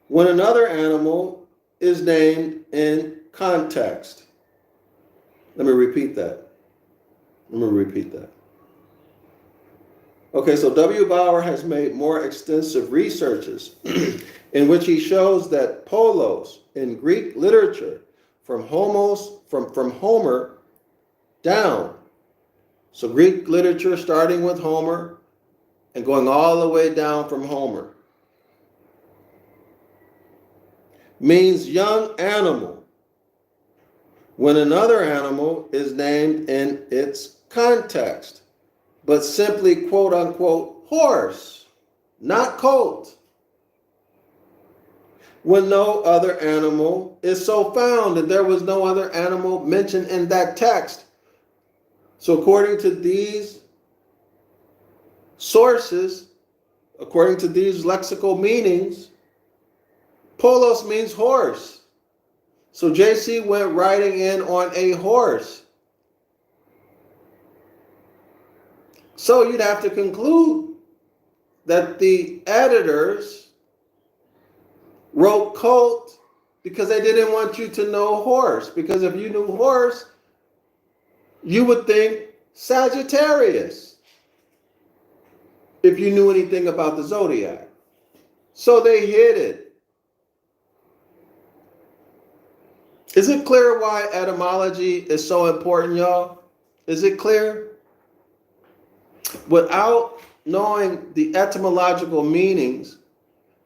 when another animal is named in context. Let me repeat that. Okay, so W. Bauer has made more extensive researches in which he shows that polos in Greek literature from Homer down. So Greek literature starting with Homer and going all the way down from Homer means young animal when another animal is named in its context, but simply quote unquote horse, not colt, when no other animal is so found, and there was no other animal mentioned in that text. So according to these sources, according to these lexical meanings, polos means horse. So JC went riding in on a horse. So you'd have to conclude that the editors wrote colt because they didn't want you to know horse. Because if you knew horse, you would think Sagittarius if you knew anything about the Zodiac. So they hid it. Is it clear why etymology is so important, y'all? Is it clear? Without knowing the etymological meanings,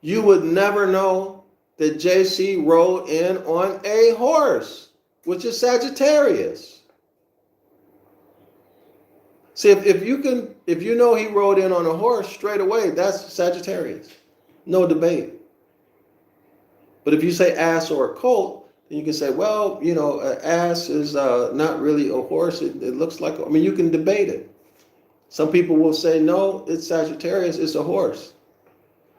you would never know that JC rode in on a horse, which is Sagittarius. See, if you know he rode in on a horse straight away, that's Sagittarius. No debate. But if you say ass or a colt, then you can say, well, you know, an ass is not really a horse. It looks like, I mean, you can debate it. Some people will say, no, it's Sagittarius, it's a horse.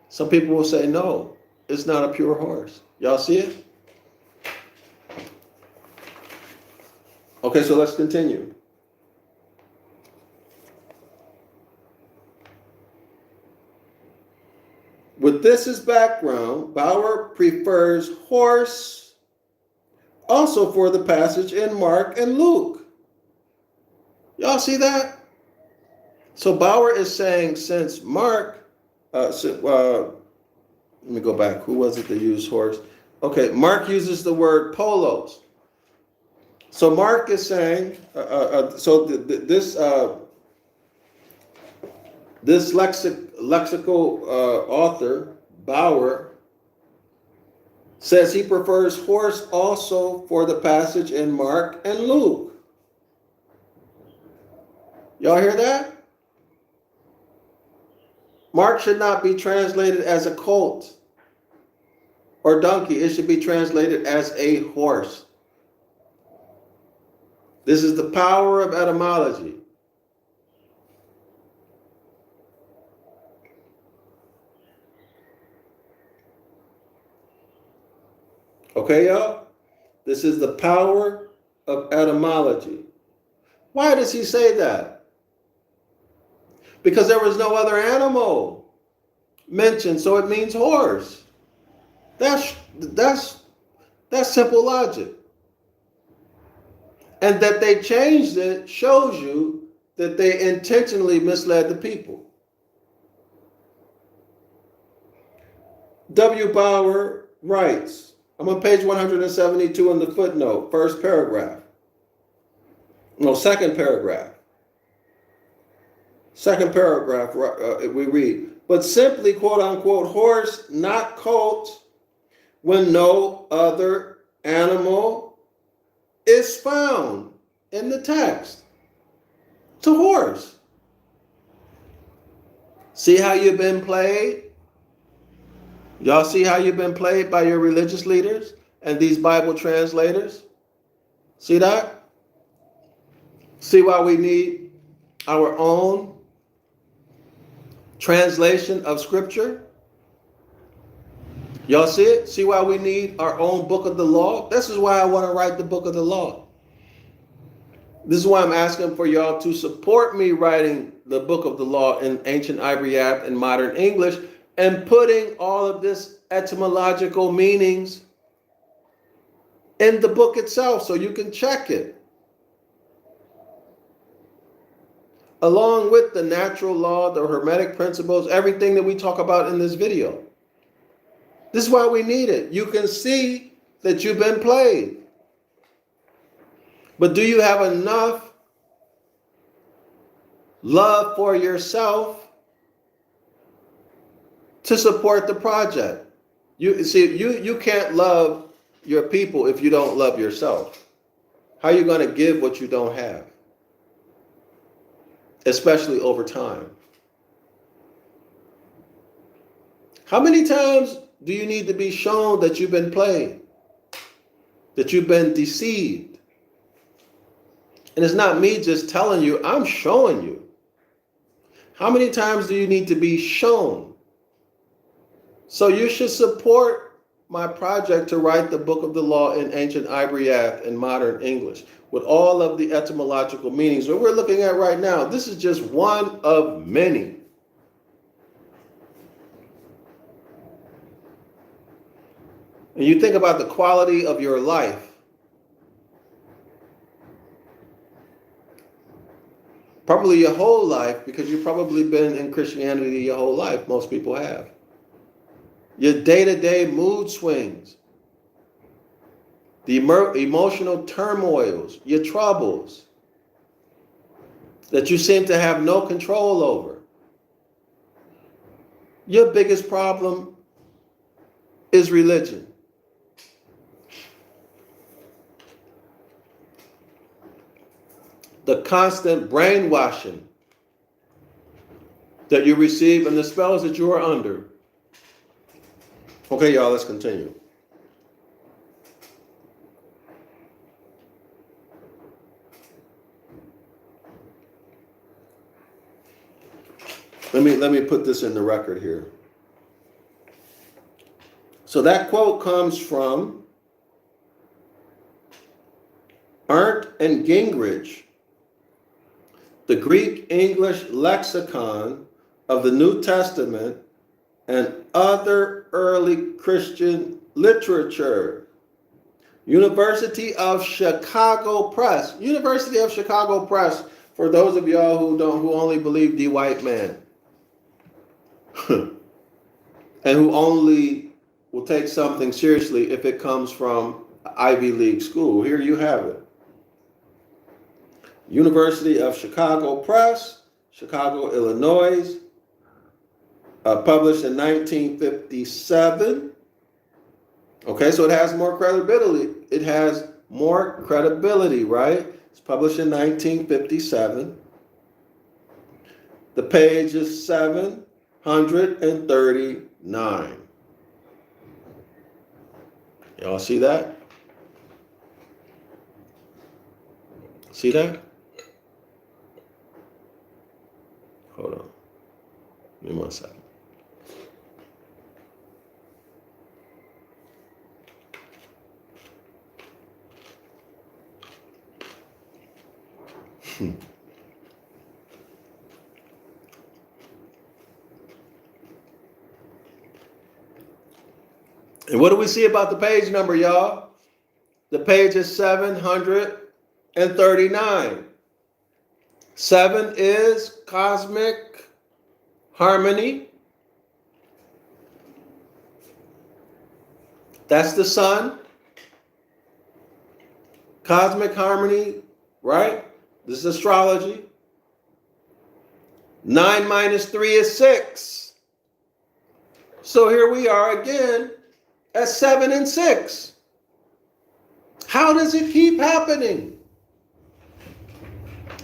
Some people will say, no, it's not a pure horse. Y'all see it? Okay, so let's continue. With this as background, Bauer prefers horse also for the passage in Mark and Luke. Y'all see that? So Bauer is saying since Mark, let me go back. Who was it that used horse? Okay, Mark uses the word polos. So Mark is saying, this lexical author, Bauer, says he prefers horse also for the passage in Mark and Luke. Y'all hear that? Mark should not be translated as a colt or donkey. It should be translated as a horse. This is the power of etymology. Okay, y'all? This is the power of etymology. Why does he say that? Because there was no other animal mentioned, so it means horse. That's simple logic. And that they changed it shows you that they intentionally misled the people. W. Bauer writes, I'm on page 172 in the footnote, first paragraph. No, second paragraph. Second paragraph, we read, but simply, quote unquote, horse, not colt, when no other animal is found in the text. It's a horse. See how you've been played? Y'all see how you've been played by your religious leaders and these Bible translators? See that? See why we need our own translation of Scripture? Y'all see it? See why we need our own book of the law? This is why I want to write the book of the law. This is why I'm asking for y'all to support me writing the book of the law in Ancient Ibaryath and modern English and putting all of this etymological meanings in the book itself so you can check it. Along with the natural law, the Hermetic principles, everything that we talk about in this video. This is why we need it. You can see that you've been played. But do you have enough love for yourself to support the project? You can't love your people if you don't love yourself. How are you going to give what you don't have? Especially over time. How many times do you need to be shown that you've been played? That you've been deceived? And it's not me just telling you, I'm showing you. How many times do you need to be shown? So you should support my project to write the book of the law in Ancient Ibaryath and modern English with all of the etymological meanings that we're looking at right now. This is just one of many. And you think about the quality of your life. Probably your whole life, because you've probably been in Christianity your whole life. Most people have. Your day-to-day mood swings, the emotional turmoils, your troubles that you seem to have no control over. Your biggest problem is religion. The constant brainwashing that you receive and the spells that you are under. Okay, y'all, let's continue. Let me put this in the record here. So that quote comes from Arndt and Gingrich, the Greek-English lexicon of the New Testament and other early Christian literature. University of Chicago Press. University of Chicago Press, for those of y'all who only believe the white man. And who only will take something seriously if it comes from an Ivy League school. Here you have it. University of Chicago Press, Chicago, Illinois, published in 1957. Okay, so it has more credibility. It has more credibility, right? It's published in 1957. The page is 739. Y'all see that? See that? Hold on. Give me 1 second. And what do we see about the page number, y'all? The page is 739. 7 is cosmic harmony. That's the sun. Cosmic harmony, right? This is astrology. 9 minus 3 is 6. So here we are again at 7 and 6. How does it keep happening?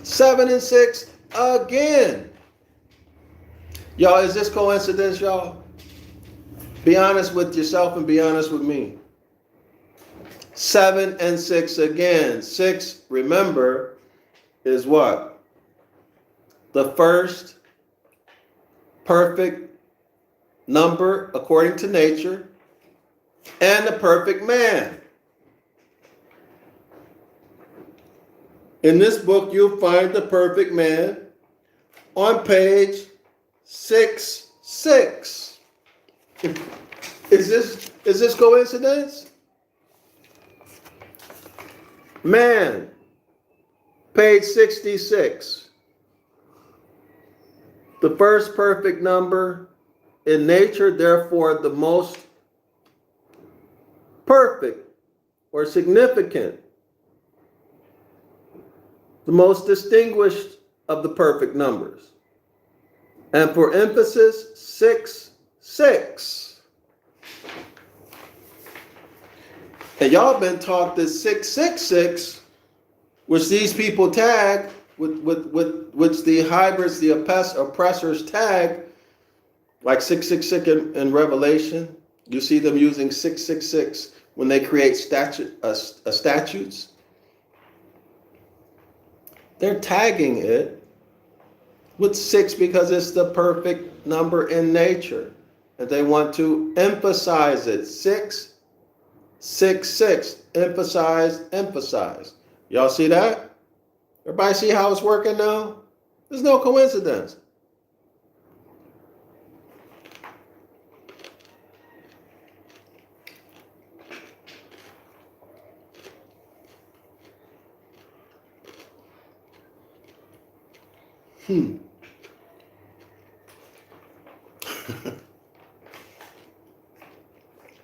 7 and 6 again. Y'all, is this coincidence, y'all? Be honest with yourself and be honest with me. 7 and 6 again. 6, remember, is what? The first perfect number according to nature and the perfect man. In this book, you'll find the perfect man on page 66. Is this coincidence? Man, page 66. The first perfect number in nature, therefore the most perfect or significant, the most distinguished of the perfect numbers. And for emphasis, 6, 6. And y'all been taught this 666, which these people tag, which the hybrids, the oppressors tag, like 666 in Revelation. You see them using 666 when they create statutes. They're tagging it with 6 because it's the perfect number in nature. And they want to emphasize it. 6, 6, 6. Emphasize, emphasize. Y'all see that? Everybody see how it's working now? There's no coincidence.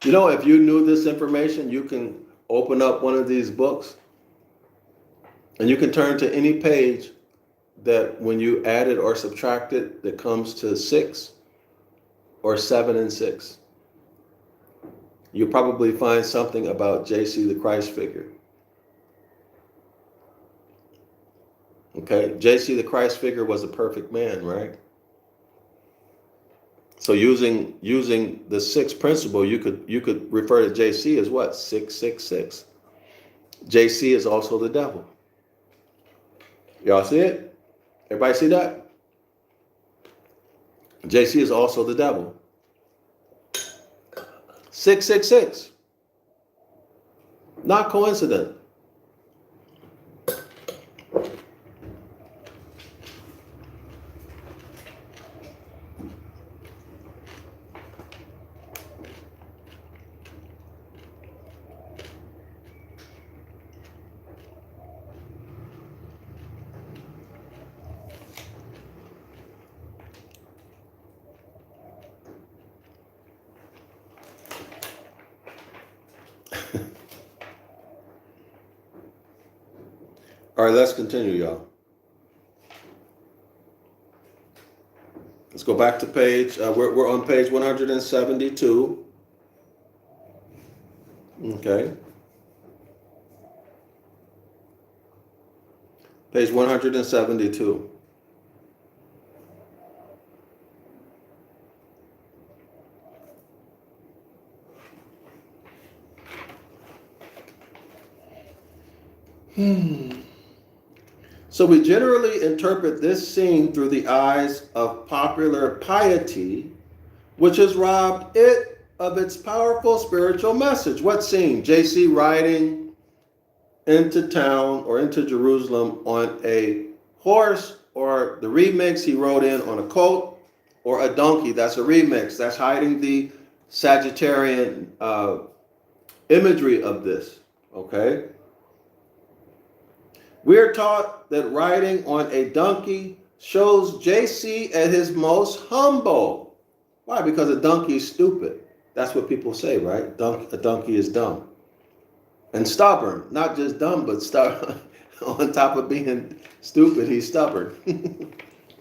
You know, if you knew this information, you can open up one of these books and you can turn to any page that when you add it or subtract it, that comes to 6 or 7 and 6. You'll probably find something about JC the Christ figure. Okay, JC the Christ figure was a perfect man, right? So using the 6 principle, you could refer to JC as what? 666. JC is also the devil. Y'all see it? Everybody see that? JC is also the devil. 666. Not coincident. All right, let's continue, y'all. Let's go back to page, we're on page 172. Okay. Page 172. So we generally interpret this scene through the eyes of popular piety, which has robbed it of its powerful spiritual message. What scene? JC riding into town or into Jerusalem on a horse, or the remix he rode in on a colt or a donkey. That's a remix. That's hiding the Sagittarian imagery of this. Okay? We are taught that riding on a donkey shows JC at his most humble. Why? Because a donkey is stupid. That's what people say, right? A donkey is dumb. And stubborn. Not just dumb, but stubborn. On top of being stupid, he's stubborn.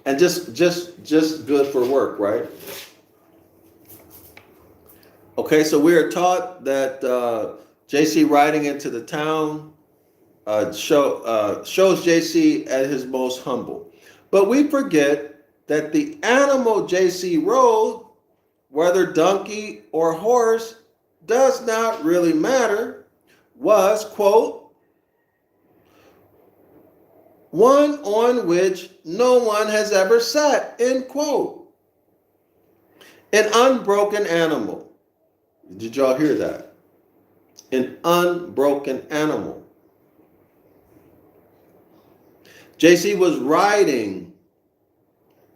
And just good for work, right? Okay, so we are taught that JC riding into the town shows JC at his most humble. But we forget that the animal JC rode, whether donkey or horse, does not really matter, was, quote, one on which no one has ever sat, end quote. An unbroken animal. Did y'all hear that? An unbroken animal. JC was riding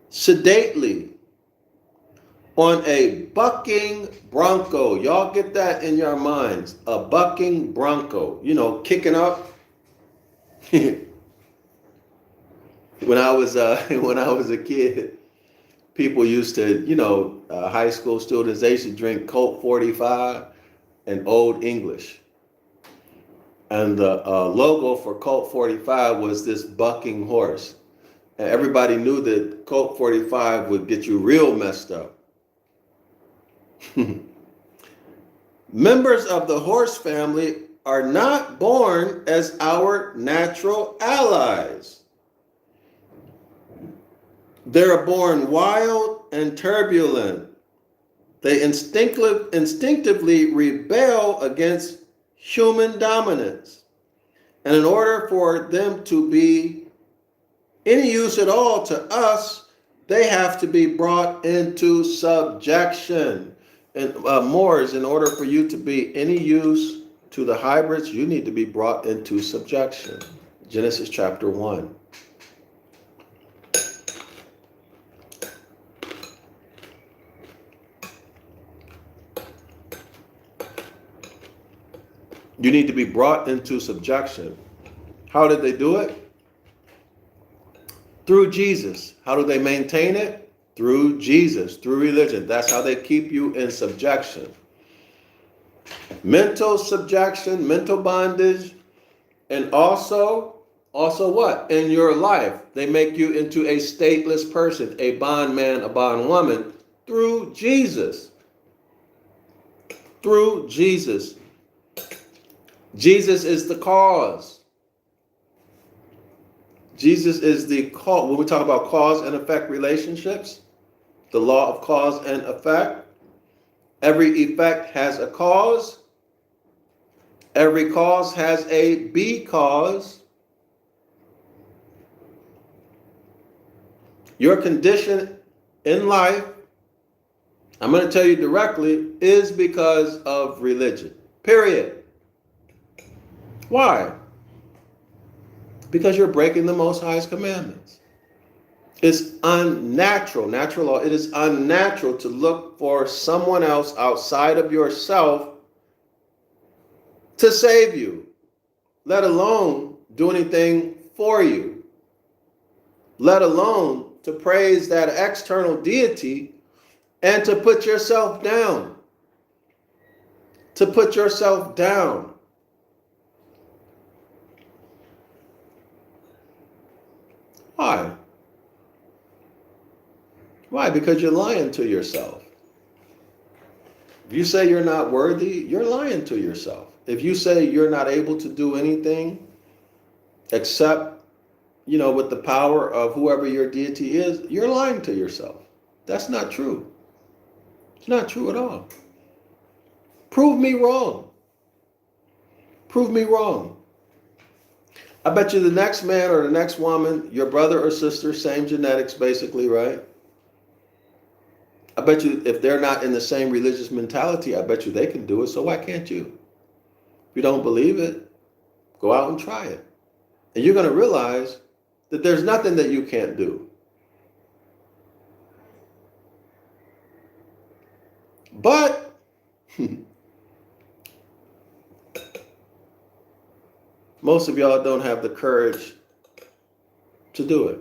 sedately on a bucking bronco. Y'all get that in your minds. A bucking bronco. You know, kicking up. When I was a kid, people used to, high school students, they used to drink Colt 45 and Old English. And the logo for Colt 45 was this bucking horse. And everybody knew that Colt 45 would get you real messed up. Members of the horse family are not born as our natural allies. They're born wild and turbulent. They instinctively rebel against human dominance. And in order for them to be any use at all to us, they have to be brought into subjection. And Moors, in order for you to be any use to the hybrids, you need to be brought into subjection. Genesis chapter 1. You need to be brought into subjection. How did they do it? Through Jesus. How do they maintain it? Through Jesus, through religion. That's how they keep you in subjection. Mental subjection, mental bondage, and also what? In your life, they make you into a stateless person, a bondman, a bondwoman, through Jesus. Through Jesus. Jesus is the cause. Jesus is the cause. When we talk about cause and effect relationships, the law of cause and effect, every effect has a cause. Every cause has a because. Your condition in life, I'm going to tell you directly, is because of religion. Period. Why? Because you're breaking the Most High's commandments. It's unnatural, natural law. It is unnatural to look for someone else outside of yourself to save you, let alone do anything for you, let alone to praise that external deity and to put yourself down, to put yourself down. Why? Why? Because you're lying to yourself. If you say you're not worthy, you're lying to yourself. If you say you're not able to do anything except, with the power of whoever your deity is, you're lying to yourself. That's not true. It's not true at all. Prove me wrong. Prove me wrong. I bet you the next man or the next woman, your brother or sister, same genetics basically, right? I bet you if they're not in the same religious mentality, I bet you they can do it, so why can't you? If you don't believe it, go out and try it. And you're going to realize that there's nothing that you can't do. But most of y'all don't have the courage to do it.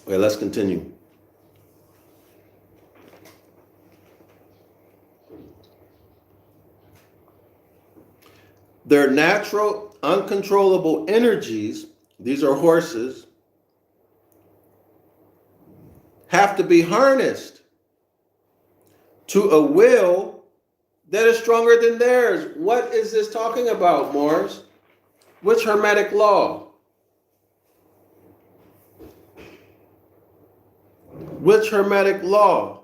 Okay, let's continue. Their natural, uncontrollable energies, these are horses, have to be harnessed to a will that is stronger than theirs. What is this talking about, Morris? Which Hermetic law? Which Hermetic law?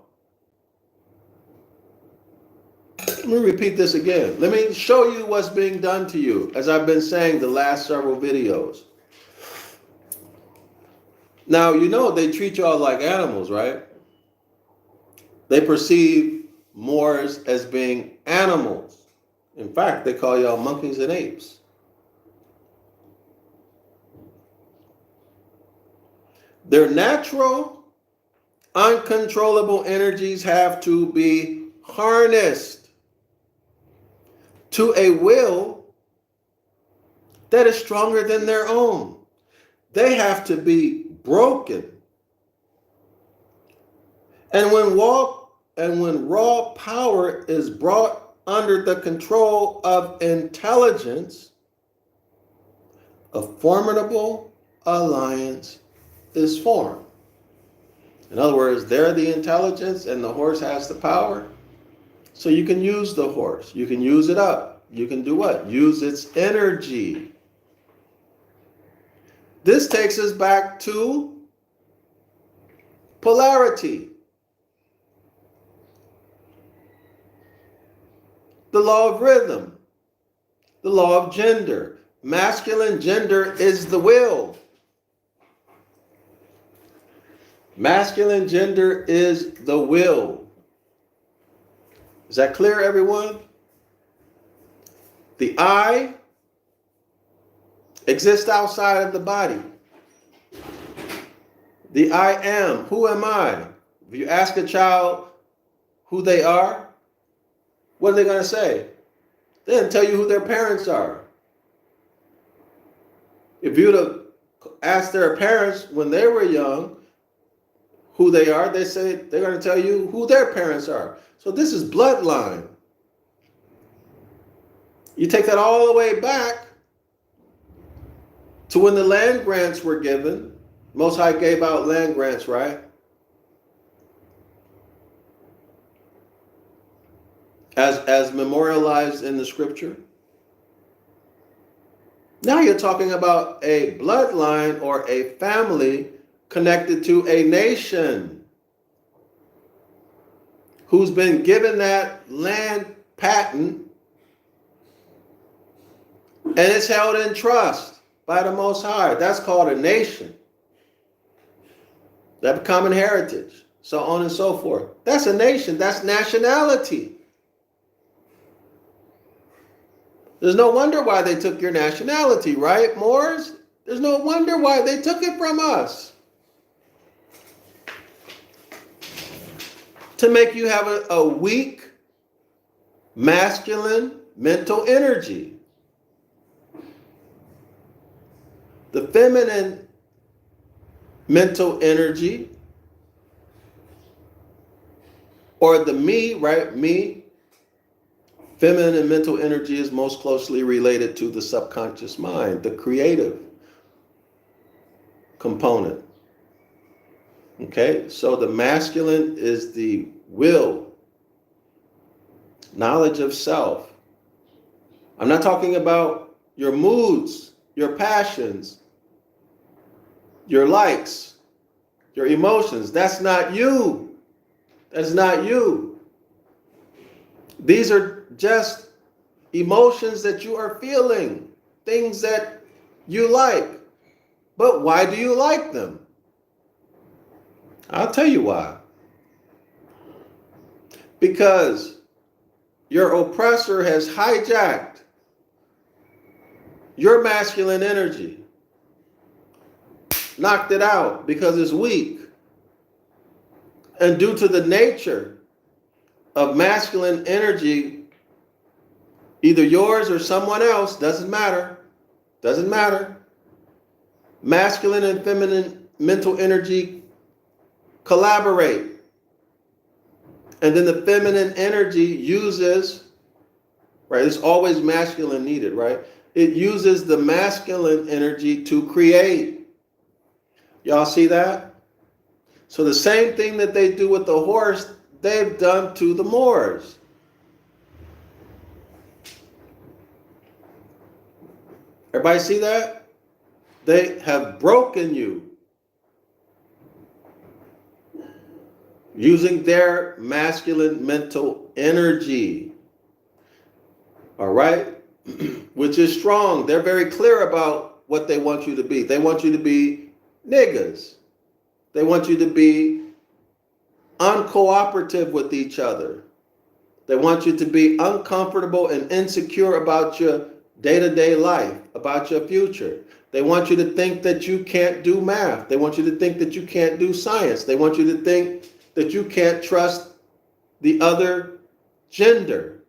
Let me repeat this again. Let me show you what's being done to you, as I've been saying the last several videos. Now, they treat y'all like animals, right? They perceive Moors as being animals. In fact, they call y'all monkeys and apes. Their natural, uncontrollable energies have to be harnessed to a will that is stronger than their own. They have to be broken. And when raw power is brought under the control of intelligence, a formidable alliance is formed. In other words, they're the intelligence and the horse has the power. So you can use the horse. You can use it up. You can do what? Use its energy. This takes us back to polarity. The law of rhythm. The law of gender. Masculine gender is the will. Masculine gender is the will. Is that clear, everyone? The I exists outside of the body. The I am. Who am I? If you ask a child who they are, what are they going to say? They're going to tell you who their parents are. If you'd have asked their parents when they were young who they are, they say they're going to tell you who their parents are. So this is bloodline. You take that all the way back to when the land grants were given. Most High gave out land grants, right? As memorialized in the scripture. Now you're talking about a bloodline or a family connected to a nation who's been given that land patent, and it's held in trust by the Most High. That's called a nation. That common heritage, so on and so forth. That's a nation. That's nationality. There's no wonder why they took your nationality, right, Moors? There's no wonder why they took it from us. to make you have a weak masculine mental energy. The feminine mental energy, or the me, right? Me, feminine mental energy is most closely related to the subconscious mind, the creative component. Okay, so the masculine is the will, knowledge of self. I'm not talking about your moods, your passions, your likes, your emotions. That's not you. That's not you. These are just emotions that you are feeling, things that you like. But why do you like them? I'll tell you why. Because your oppressor has hijacked your masculine energy, knocked it out because it's weak. And due to the nature of masculine energy, either yours or someone else, doesn't matter, masculine and feminine mental energy collaborate. And then the feminine energy uses, right, it's always masculine needed, right? It uses the masculine energy to create. Y'all see that? So the same thing that they do with the horse, they've done to the Moors. Everybody see that? They have broken you using their masculine mental energy. All right? Which is strong. They're very clear about what they want you to be. They want you to be niggas. They want you to be uncooperative with each other. They want you to be uncomfortable and insecure about your day-to-day life, about your future. They want you to think that you can't do math. They want you to think that you can't do science. They want you to think that you can't trust the other gender.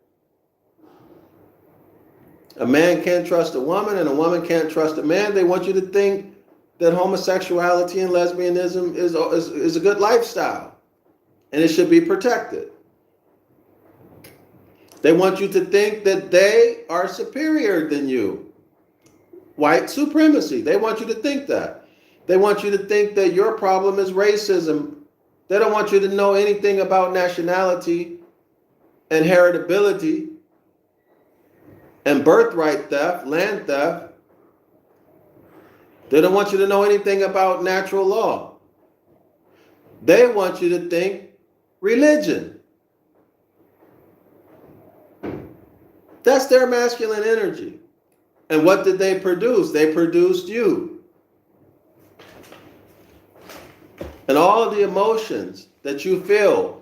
A man can't trust a woman and a woman can't trust a man. They want you to think that homosexuality and lesbianism is a good lifestyle and it should be protected. They want you to think that they are superior than you. White supremacy. They want you to think that. They want you to think that your problem is racism. They don't want you to know anything about nationality and heritability and birthright theft, land theft. They don't want you to know anything about natural law. They want you to think religion. That's their masculine energy. And what did they produce? They produced you. And all of the emotions that you feel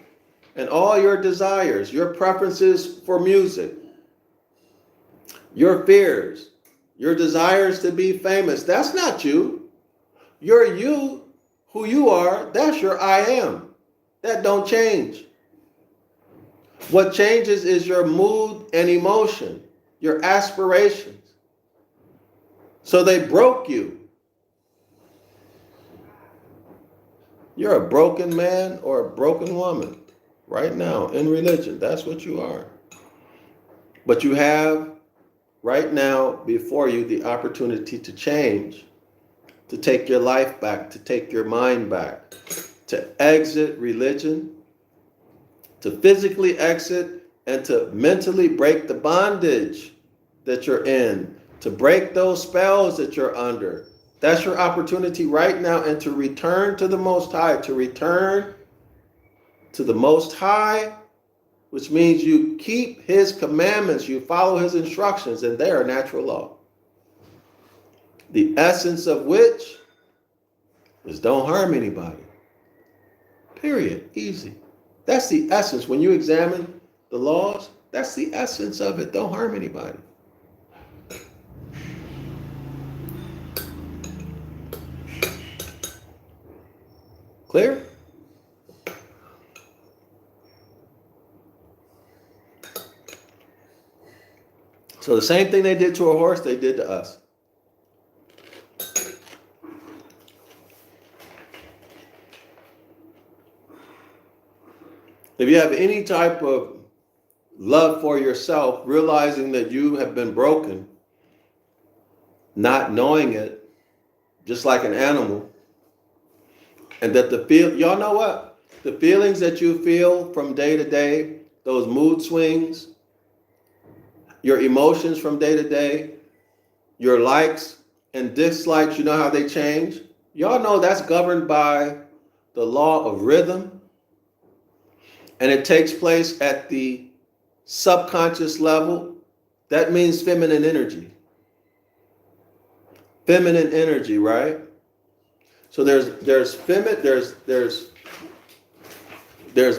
and all your desires, your preferences for music, your fears, your desires to be famous, that's not you. You're you, who you are, that's your I am. That don't change. What changes is your mood and emotion, your aspirations. So they broke you. You're a broken man or a broken woman right now in religion. That's what you are. But you have right now before you the opportunity to change, to take your life back, to take your mind back, to exit religion, to physically exit, and to mentally break the bondage that you're in, to break those spells that you're under. That's your opportunity right now, and to return to the Most High, to return to the Most High, which means you keep His commandments, you follow His instructions, and they are natural law. The essence of which is don't harm anybody. Period. Easy. That's the essence. When you examine the laws, that's the essence of it. Don't harm anybody. Clear? So the same thing they did to a horse, they did to us. If you have any type of love for yourself, realizing that you have been broken, not knowing it, just like an animal, and that y'all know what? The feelings that you feel from day to day, those mood swings, your emotions from day to day, your likes and dislikes, you know how they change? Y'all know that's governed by the law of rhythm, and it takes place at the subconscious level. That means feminine energy. Feminine energy, right? So there's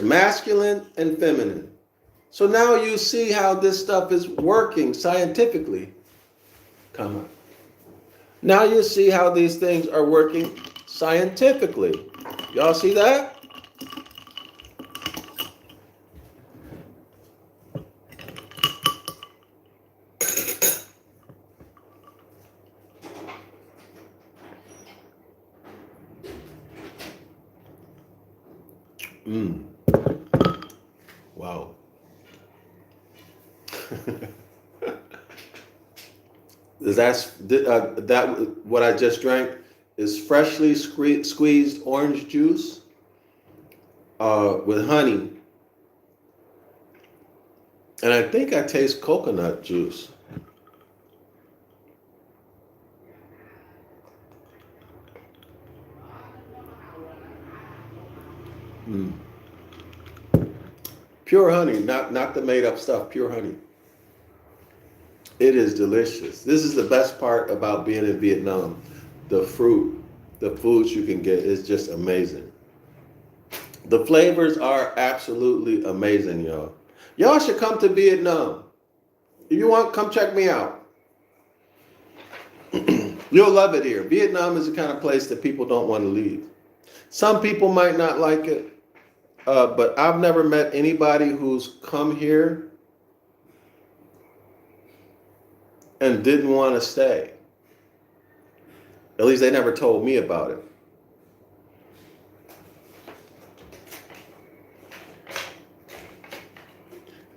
masculine and feminine. So now you see how this stuff is working scientifically. Come on. Now you see how these things are working scientifically. Y'all see that? Wow. That what I just drank is freshly squeezed orange juice with honey, and I think I taste coconut juice. Pure honey, not the made up stuff. Pure honey. It is delicious. This is the best part about being in Vietnam. The fruit, the foods you can get is just amazing. The flavors are absolutely amazing, y'all. Y'all should come to Vietnam. If you want, come check me out. You'll love it here. Vietnam is the kind of place that people don't want to leave. Some people might not like it, but I've never met anybody who's come here and didn't want to stay. At least they never told me about it.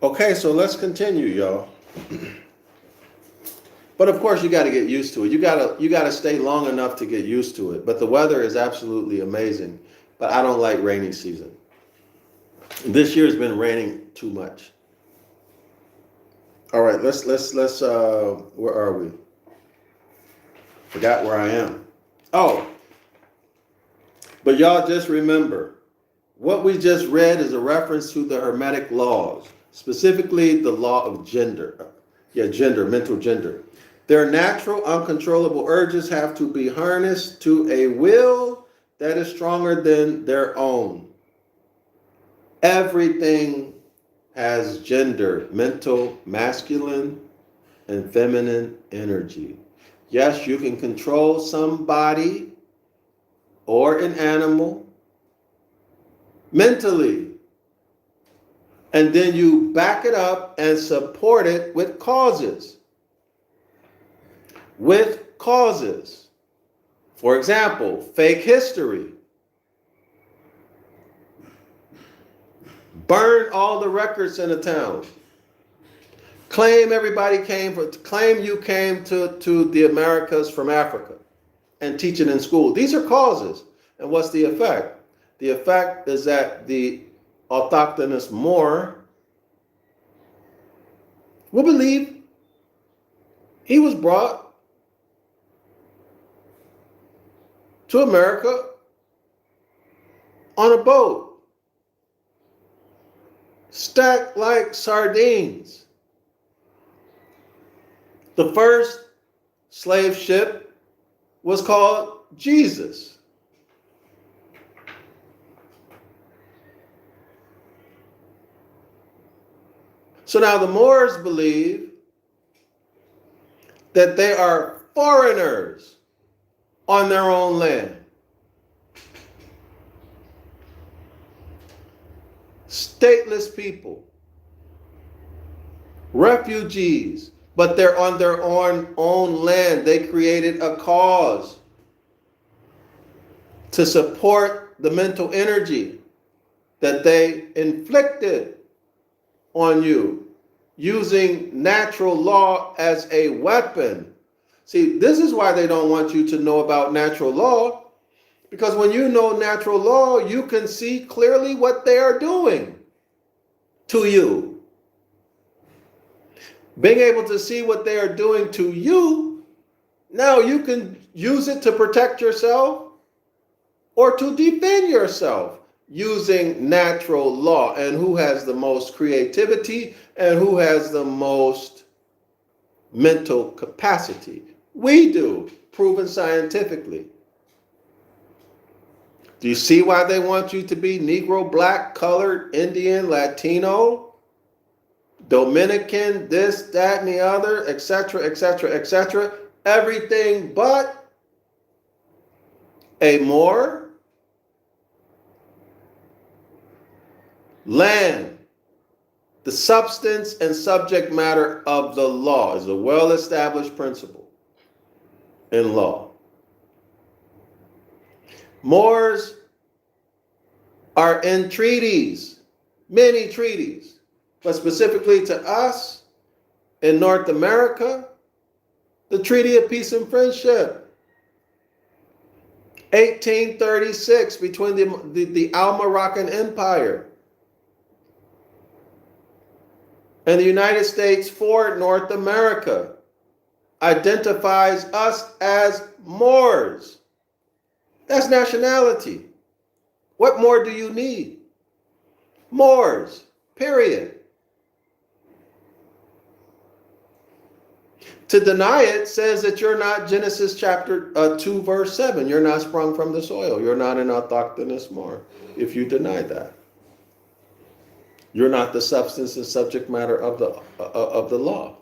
Okay, so let's continue, y'all. But of course, you got to get used to it. You gotta stay long enough to get used to it. But the weather is absolutely amazing. But I don't like rainy season. This year's been raining too much. All right, let's where are we? Forgot where I am. Oh, but y'all just remember, what we just read is a reference to the Hermetic laws, specifically the law of gender. Gender, mental gender. Their natural, uncontrollable urges have to be harnessed to a will that is stronger than their own. Everything has gender, mental, masculine, and feminine energy. Yes, you can control somebody or an animal mentally, and then you back it up and support it with causes. With causes. For example, fake history. Burn all the records in the town. Claim you came to the Americas from Africa and teach it in school. These are causes. And what's the effect? The effect is that the autochthonous Moor will believe he was brought to America on a boat, stacked like sardines. The first slave ship was called Jesus. So now the Moors believe that they are foreigners on their own land. Stateless people, refugees, but they're on their own land. They created a cause to support the mental energy that they inflicted on you, using natural law as a weapon. See, this is why they don't want you to know about natural law, because when you know natural law, you can see clearly what they are doing to you. Being able to see what they are doing to you, now you can use it to protect yourself or to defend yourself using natural law. And who has the most creativity and who has the most mental capacity? We do, proven scientifically. Do you see why they want you to be Negro, Black, Colored, Indian, Latino, Dominican, this, that, and the other, etc., etc., etc.? Everything but a Moor, land. The substance and subject matter of the law is a well-established principle in law. Moors are in treaties, many treaties, but specifically to us in North America, the Treaty of Peace and Friendship, 1836, between the Al-Moroccan Empire and the United States for North America, identifies us as Moors. That's nationality. What more do you need? Moors, period. To deny it says that you're not Genesis chapter 2, verse 7. You're not sprung from the soil. You're not an autochthonous Moor if you deny that. You're not the substance and subject matter of the law.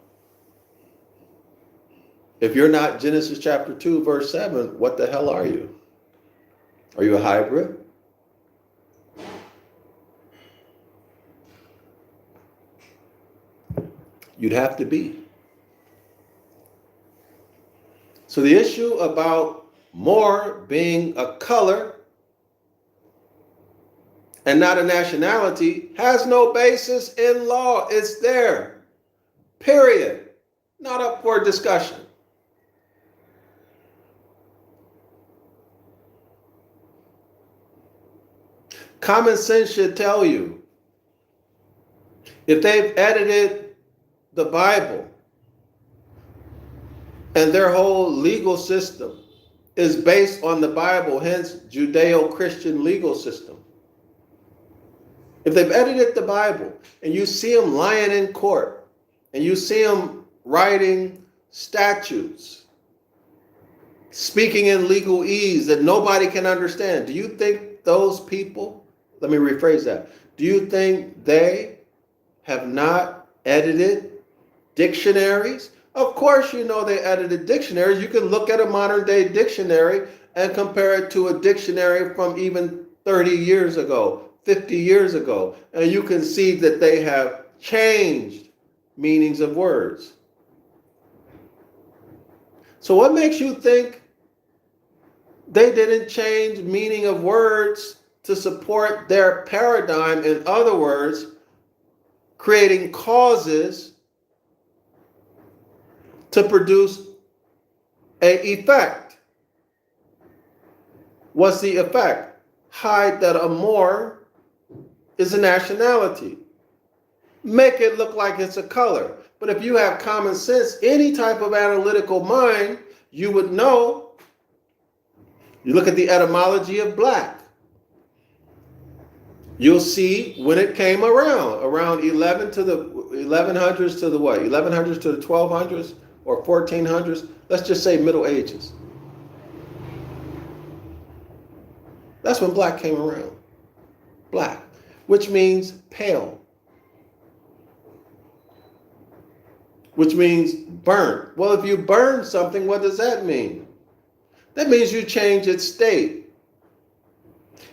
If you're not Genesis chapter 2, verse 7, what the hell are you? Are you a hybrid? You'd have to be. So the issue about Moor being a color and not a nationality has no basis in law. It's there. Period. Not up for discussion. Common sense should tell you, if they've edited the Bible and their whole legal system is based on the Bible, hence Judeo-Christian legal system. If they've edited the Bible and you see them lying in court and you see them writing statutes, speaking in legalese that nobody can understand, do you think those people, let me rephrase that, do you think they have not edited dictionaries? Of course you know they edited dictionaries. You can look at a modern day dictionary and compare it to a dictionary from even 30 years ago, 50 years ago, and you can see that they have changed meanings of words. So what makes you think they didn't change meaning of words to support their paradigm? In other words, creating causes to produce an effect. What's the effect? Hide that a Moor is a nationality. Make it look like it's a color. But if you have common sense, any type of analytical mind, you would know. You look at the etymology of black. You'll see when it came around 11 to the 1100s to the what? 1100s to the 1200s or 1400s. Let's just say Middle Ages. That's when black came around. Black, which means pale, which means burnt. Well, if you burn something, what does that mean? That means you change its state.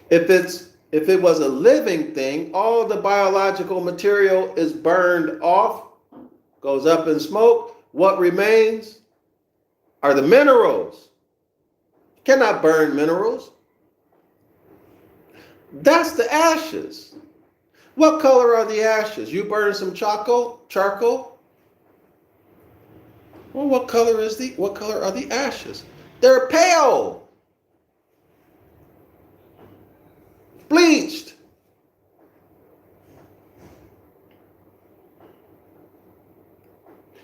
If it was a living thing, all the biological material is burned off, goes up in smoke, What remains are the minerals. You cannot burn minerals. That's the ashes. What color are the ashes? You burn some charcoal? Well, what color are the ashes? They're pale. Bleached.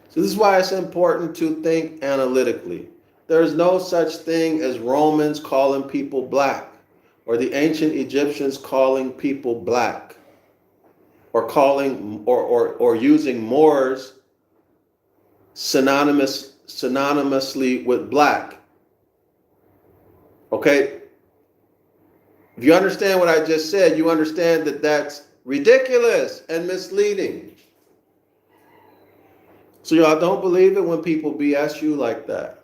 So this is why it's important to think analytically. There is no such thing as Romans calling people black, or the ancient Egyptians calling people black, or calling or using Moors synonymously with black. Okay? If you understand what I just said, you understand that that's ridiculous and misleading. So y'all don't believe it when people BS you like that.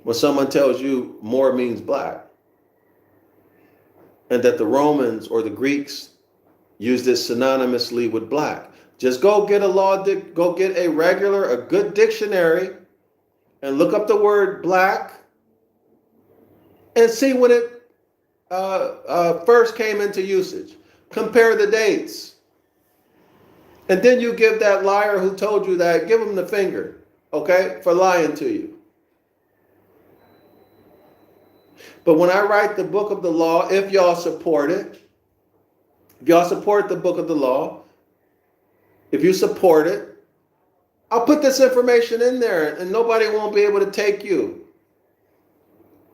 When someone tells you Moor means black, and that the Romans or the Greeks used it synonymously with black. Just go get a good dictionary and look up the word black and see when it first came into usage. Compare the dates. And then you give that liar who told you that, give him the finger, okay, for lying to you. But when I write the book of the law, if y'all support it, if y'all support the book of the law, if you support it, I'll put this information in there and nobody won't be able to take you.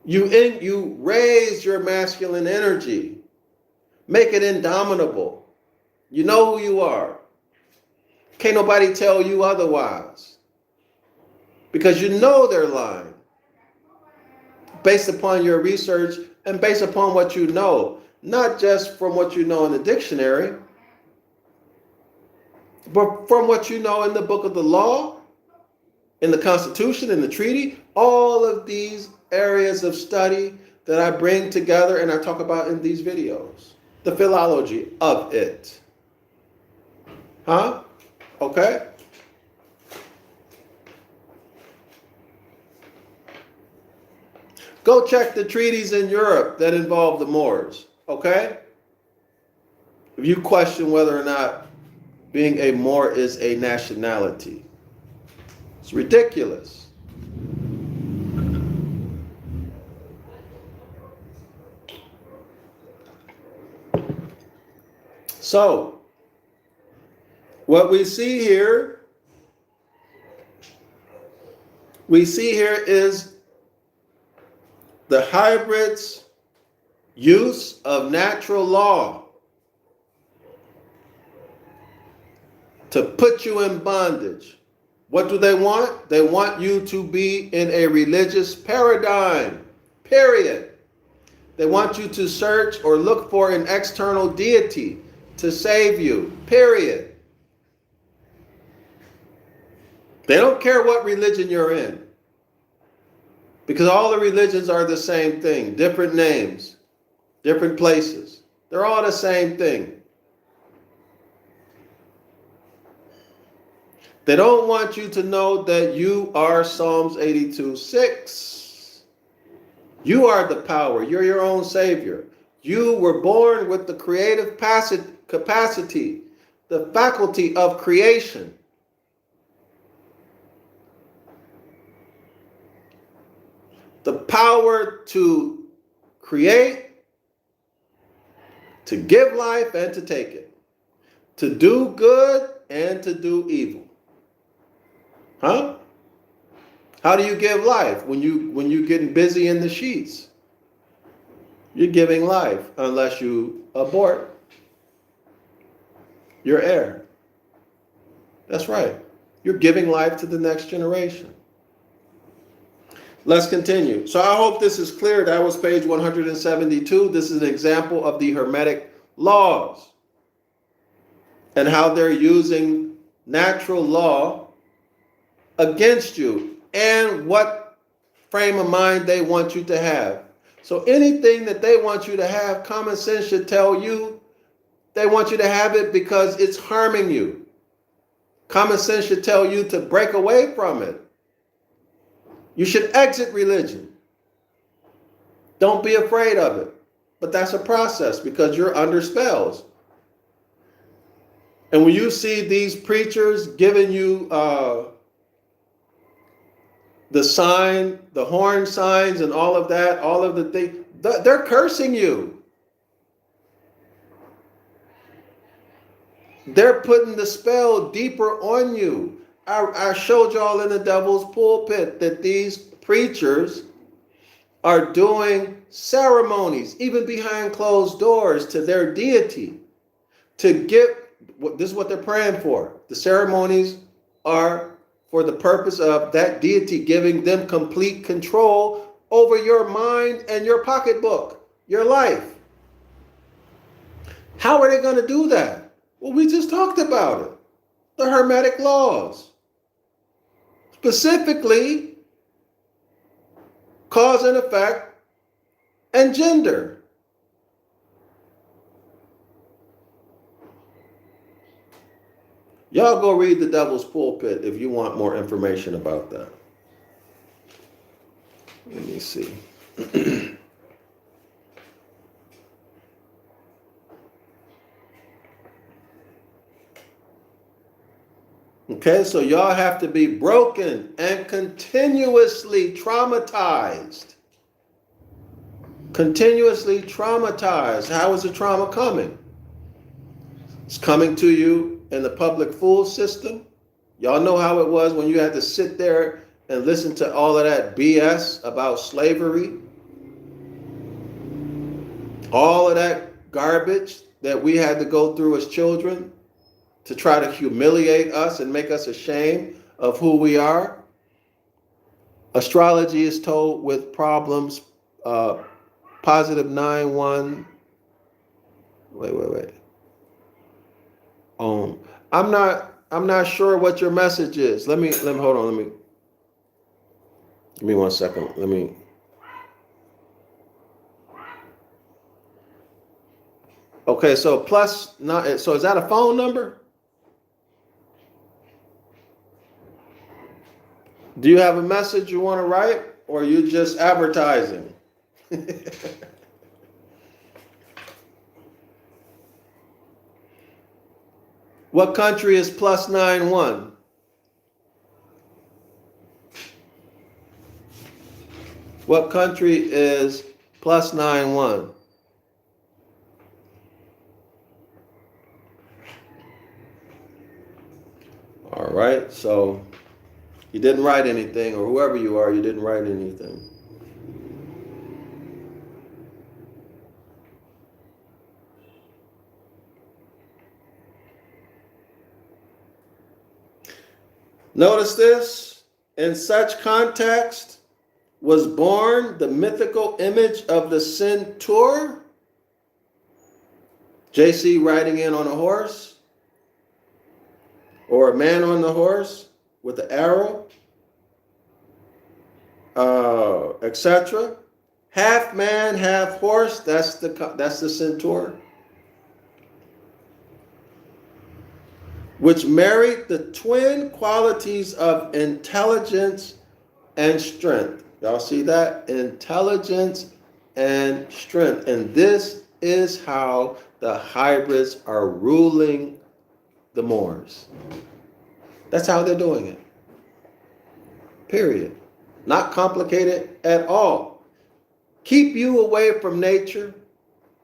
You raise your masculine energy. Make it indomitable. You know who you are. Can't nobody tell you otherwise. Because you know they're lying. Based upon your research and based upon what you know. Not just from what you know in the dictionary, but from what you know in the book of the law, in the Constitution, in the treaty, all of these areas of study that I bring together and I talk about in these videos. The philology of it. Huh? Okay? Go check the treaties in Europe that involve the Moors. Okay? If you question whether or not being a Moor is a nationality. It's ridiculous. So, what we see here is the hybrid's use of natural law to put you in bondage. What do they want? They want you to be in a religious paradigm, period. They want you to search or look for an external deity to save you, period. They don't care what religion you're in. Because all the religions are the same thing, different names, different places. They're all the same thing. They don't want you to know that you are Psalms 82:6. You are the power. You're your own savior. You were born with the creative capacity, the faculty of creation. The power to create, to give life and to take it. To do good and to do evil. Huh? How do you give life? When you're getting busy in the sheets. You're giving life unless you abort your heir. That's right. You're giving life to the next generation. Let's continue. So I hope this is clear. That was page 172. This is an example of the Hermetic laws and how they're using natural law against you and what frame of mind they want you to have. So anything that they want you to have, common sense should tell you they want you to have it because it's harming you. Common sense should tell you to break away from it. You should exit religion. Don't be afraid of it. But that's a process because you're under spells. And when you see these preachers giving you the sign, the horn signs and all of that, all of the things, they're cursing you. They're putting the spell deeper on you. I showed y'all in the devil's pulpit that these preachers are doing ceremonies, even behind closed doors, to their deity. This is what they're praying for. The ceremonies are for the purpose of that deity giving them complete control over your mind and your pocketbook, your life. How are they going to do that? Well, we just talked about it. The Hermetic laws. Specifically, cause and effect and gender. Y'all go read the Devil's Pulpit if you want more information about that. Let me see. Okay, so y'all have to be broken and continuously traumatized. Continuously traumatized. How is the trauma coming? It's coming to you in the public fool system. Y'all know how it was when you had to sit there and listen to all of that BS about slavery. All of that garbage that we had to go through as children to try to humiliate us and make us ashamed of who we are. Astrology is told with problems, positive 9-1. Wait. I'm not sure what your message is. Let me hold on. Give me 1 second. Okay, so +9. So is that a phone number? Do you have a message you want to write, or are you just advertising? What country is +9-1? What country is +9-1? All right, so you didn't write anything, or whoever you are, you didn't write anything. Notice this. In such context was born the mythical image of the centaur. JC riding in on a horse, or a man on the horse with the arrow, etc. Half man, half horse. That's the centaur, which married the twin qualities of intelligence and strength. Y'all see that? Intelligence and strength. And this is how the hybrids are ruling the Moors. That's how they're doing it. Period. Not complicated at all. Keep you away from nature.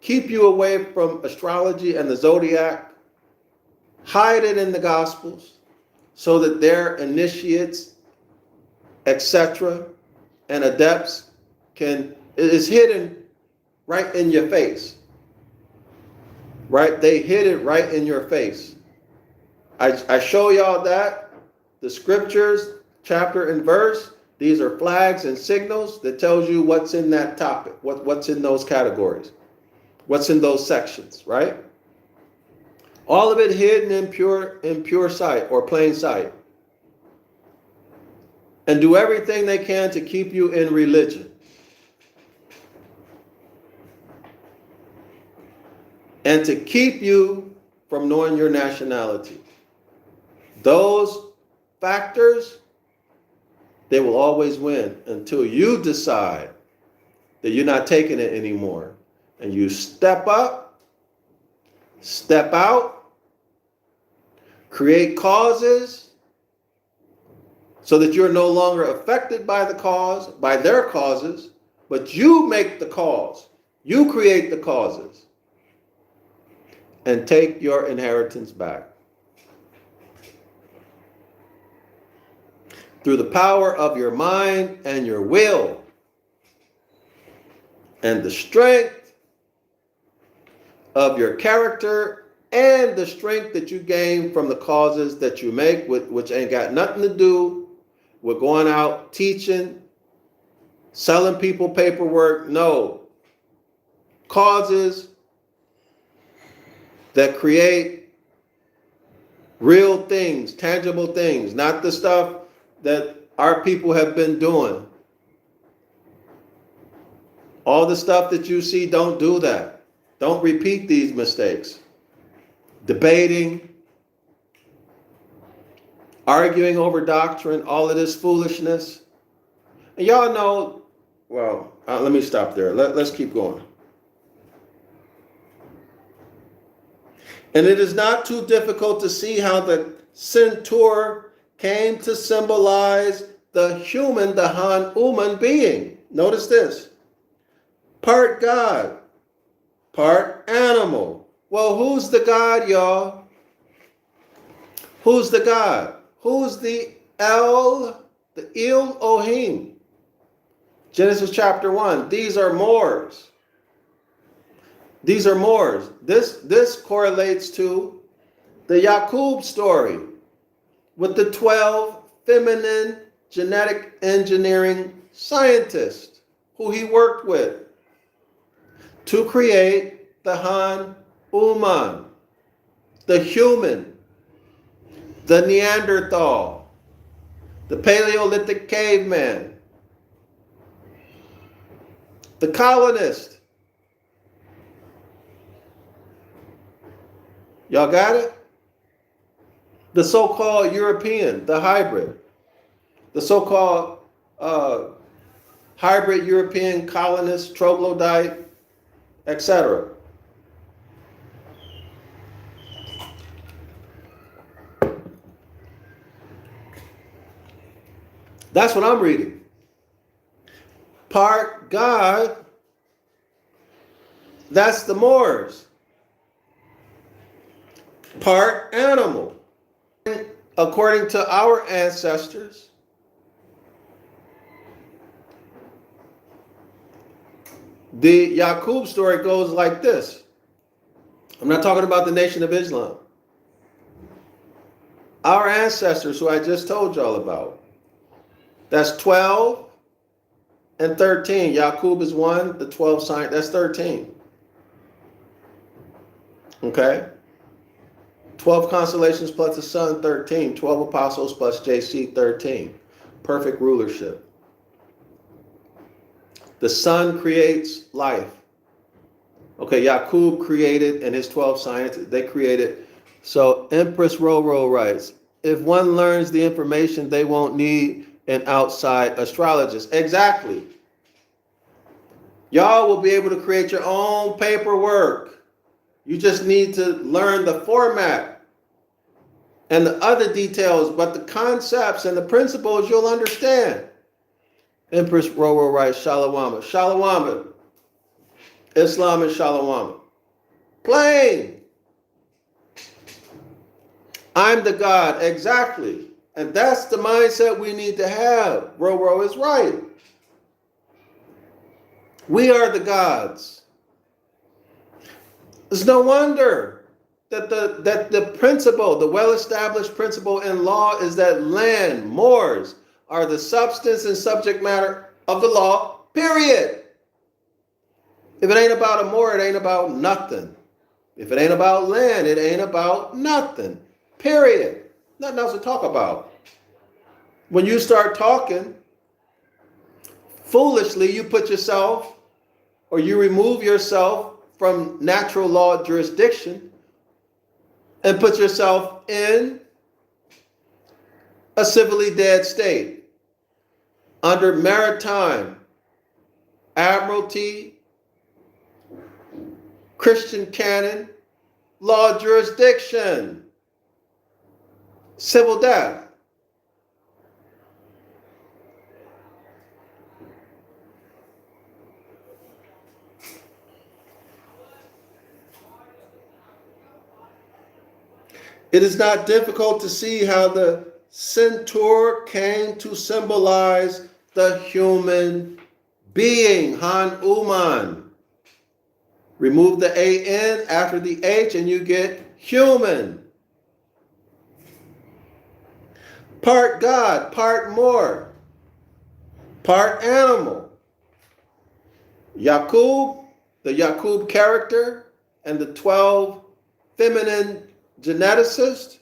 Keep you away from astrology and the Zodiac. Hide it in the Gospels so that their initiates, etc., and adepts is hidden right in your face. Right? They hid it right in your face. I show y'all that. The scriptures, chapter and verse, these are flags and signals that tells you what's in that topic, what's in those categories, what's in those sections, right? All of it hidden in pure sight or plain sight. And do everything they can to keep you in religion. And to keep you from knowing your nationality. Those factors, they will always win until you decide that you're not taking it anymore. And you step up, step out, create causes so that you're no longer affected by the cause, by their causes, but you make the cause. You create the causes and take your inheritance back. Through the power of your mind and your will and the strength of your character and the strength that you gain from the causes that you make, which ain't got nothing to do with going out teaching, selling people paperwork. No. Causes that create real things, tangible things, not the stuff that our people have been doing. All the stuff that you see, don't do that. Don't repeat these mistakes. Debating, arguing over doctrine, all of this foolishness. And y'all know, well, let me stop there. Let's keep going. And it is not too difficult to see how the centaur came to symbolize the human, the Han-Uman being. Notice this. Part God, part animal. Well, who's the God, y'all? Who's the God? Who's the El, the Elohim? Genesis chapter 1. These are Moors. These are Moors. This correlates to the Yaqub story with the 12 feminine genetic engineering scientists who he worked with to create the Han-Uman, the human, the Neanderthal, the Paleolithic caveman, the colonist. Y'all got it? The so-called European, the hybrid, the so-called hybrid European colonist, troglodyte, etc. That's what I'm reading. Part God, that's the Moors. Part animal. According to our ancestors, the Yaqub story goes like this. I'm not talking about the Nation of Islam. Our ancestors, who I just told y'all about, that's 12 and 13. Yaqub is 1, the 12 sign, that's 13. Okay? 12 constellations plus the sun, 13. 12 apostles plus JC, 13. Perfect rulership. The sun creates life. Okay, Yaqub created, and his 12 scientists, they created. So Empress Roro writes, if one learns the information, they won't need an outside astrologist. Exactly. Y'all will be able to create your own paperwork. You just need to learn the format and the other details, but the concepts and the principles you'll understand. Empress Roro writes, Shalawama. Shalawama. Islam is Shalawama. Plain. I'm the God. Exactly. And that's the mindset we need to have. Roro is right. We are the gods. It's no wonder that the principle, the well-established principle in law is that land, mores, are the substance and subject matter of the law, period. If it ain't about a more, it ain't about nothing. If it ain't about land, it ain't about nothing, period. Nothing else to talk about. When you start talking foolishly, you put yourself or you remove yourself from natural law jurisdiction and put yourself in a civilly dead state under maritime admiralty, Christian canon, law jurisdiction, civil death. It is not difficult to see how the centaur came to symbolize the human being, Han Uman. Remove the AN after the H and you get human. Part God, part more, part animal. Yaqub, the Yaqub character, and the 12 feminine geneticists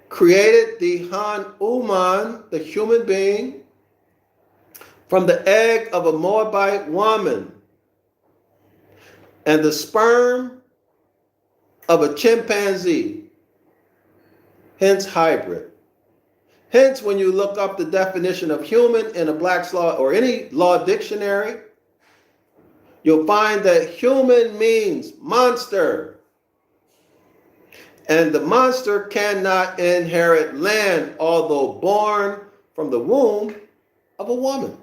created the Han Uman, the human being, from the egg of a Moabite woman and the sperm of a chimpanzee, hence hybrid. Hence, when you look up the definition of human in a Black's Law or any law dictionary, you'll find that human means monster. And the monster cannot inherit land, although born from the womb of a woman.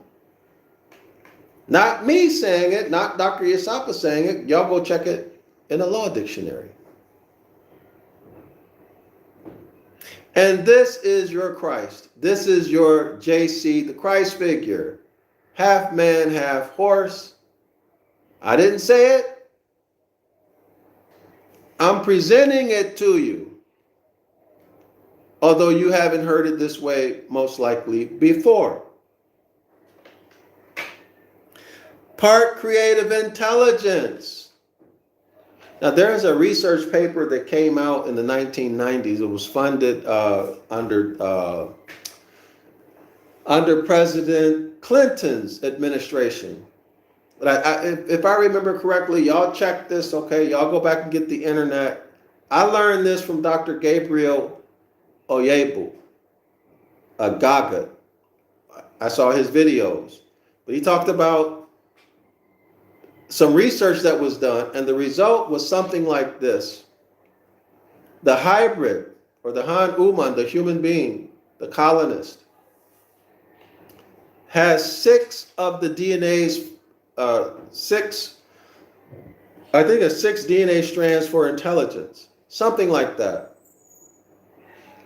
Not me saying it, not Dr. Yasapa saying it. Y'all go check it in a law dictionary. And this is your Christ. This is your JC, the Christ figure. Half man, half horse. I didn't say it. I'm presenting it to you. Although you haven't heard it this way, most likely, before. Part creative intelligence. Now, there is a research paper that came out in the 1990s. It was funded under President Clinton's administration. But if I remember correctly, y'all check this, okay? Y'all go back and get the internet. I learned this from Dr. Gabriel Oyebu, Gaga. I saw his videos. But he talked about some research that was done, and the result was something like this. The hybrid, or the Han Uman, the human being, the colonist, has 6 of the DNA's, I think it's 6 DNA strands for intelligence, something like that.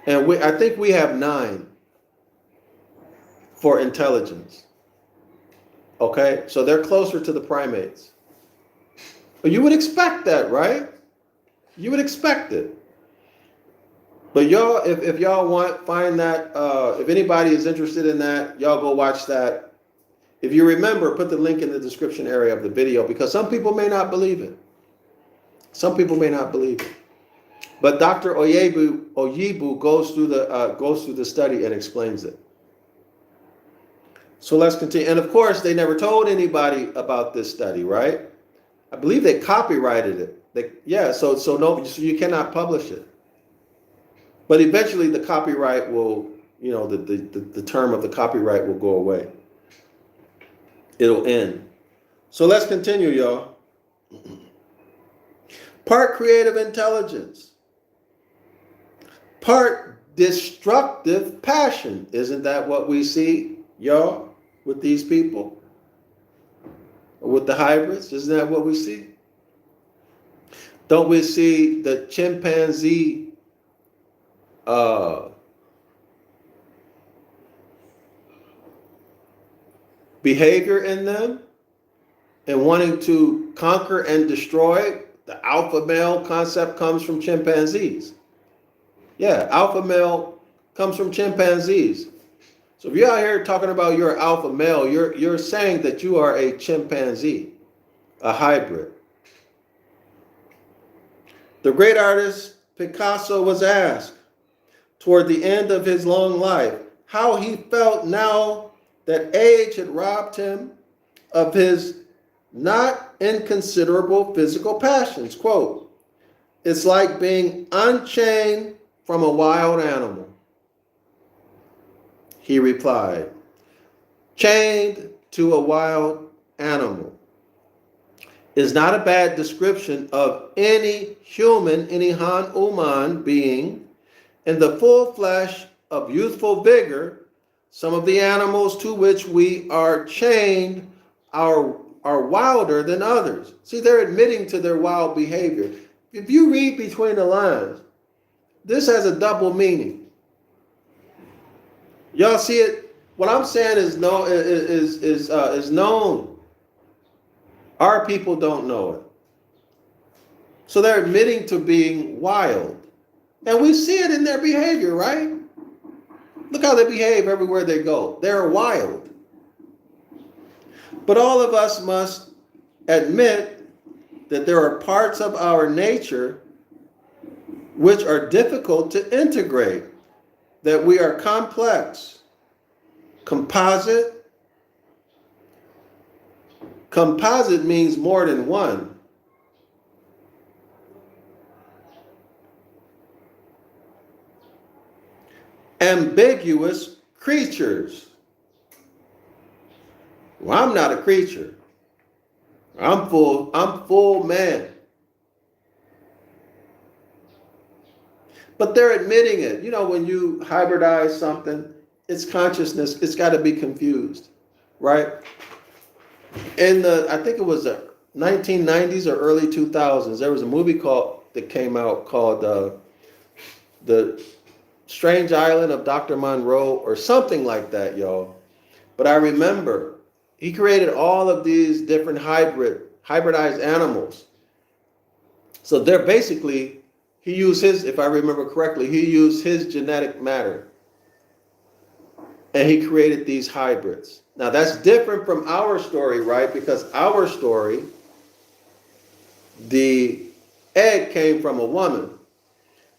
And I think we have 9 for intelligence. Okay, so they're closer to the primates. But you would expect that, right? You would expect it. But y'all, if y'all find that, if anybody is interested in that, y'all go watch that. If you remember, put the link in the description area of the video, because some people may not believe it. Some people may not believe it. But Dr. Oyebu goes through the study and explains it. So let's continue. And of course, they never told anybody about this study, right? I believe they copyrighted it. So you cannot publish it. But eventually the copyright will, the term of the copyright will go away. It'll end. So let's continue, y'all. Part creative intelligence. Part destructive passion. Isn't that what we see, y'all, with these people? With the hybrids? Isn't that what we see? Don't we see the chimpanzee behavior in them and wanting to conquer and destroy? The alpha male concept comes from chimpanzees. Yeah, alpha male comes from chimpanzees. So if you're out here talking about you're an alpha male, you're saying that you are a chimpanzee, a hybrid. The great artist Picasso was asked toward the end of his long life how he felt now that age had robbed him of his not inconsiderable physical passions. Quote, "It's like being unchained from a wild animal. He replied, chained to a wild animal is not a bad description of any human, any human being in the full flesh of youthful vigor. Some of the animals to which we are chained are wilder than others. See, they're admitting to their wild behavior. If you read between the lines, this has a double meaning. Y'all see it? What I'm saying is known. Our people don't know it. So they're admitting to being wild. And we see it in their behavior, right? Look how they behave everywhere they go. They're wild. But all of us must admit that there are parts of our nature which are difficult to integrate, that we are complex, composite. Composite means more than one. Ambiguous creatures. Well, I'm not a creature. I'm full man. But they're admitting it. You know, when you hybridize something, its consciousness, it's got to be confused, right? In I think it was the 1990s or early 2000s, there was a movie that came out called The Strange Island of Dr. Monroe or something like that, y'all. But I remember he created all of these different hybridized animals. So they're basically, he used his, if I remember correctly, he used his genetic matter. And he created these hybrids. Now that's different from our story, right? Because our story, the egg came from a woman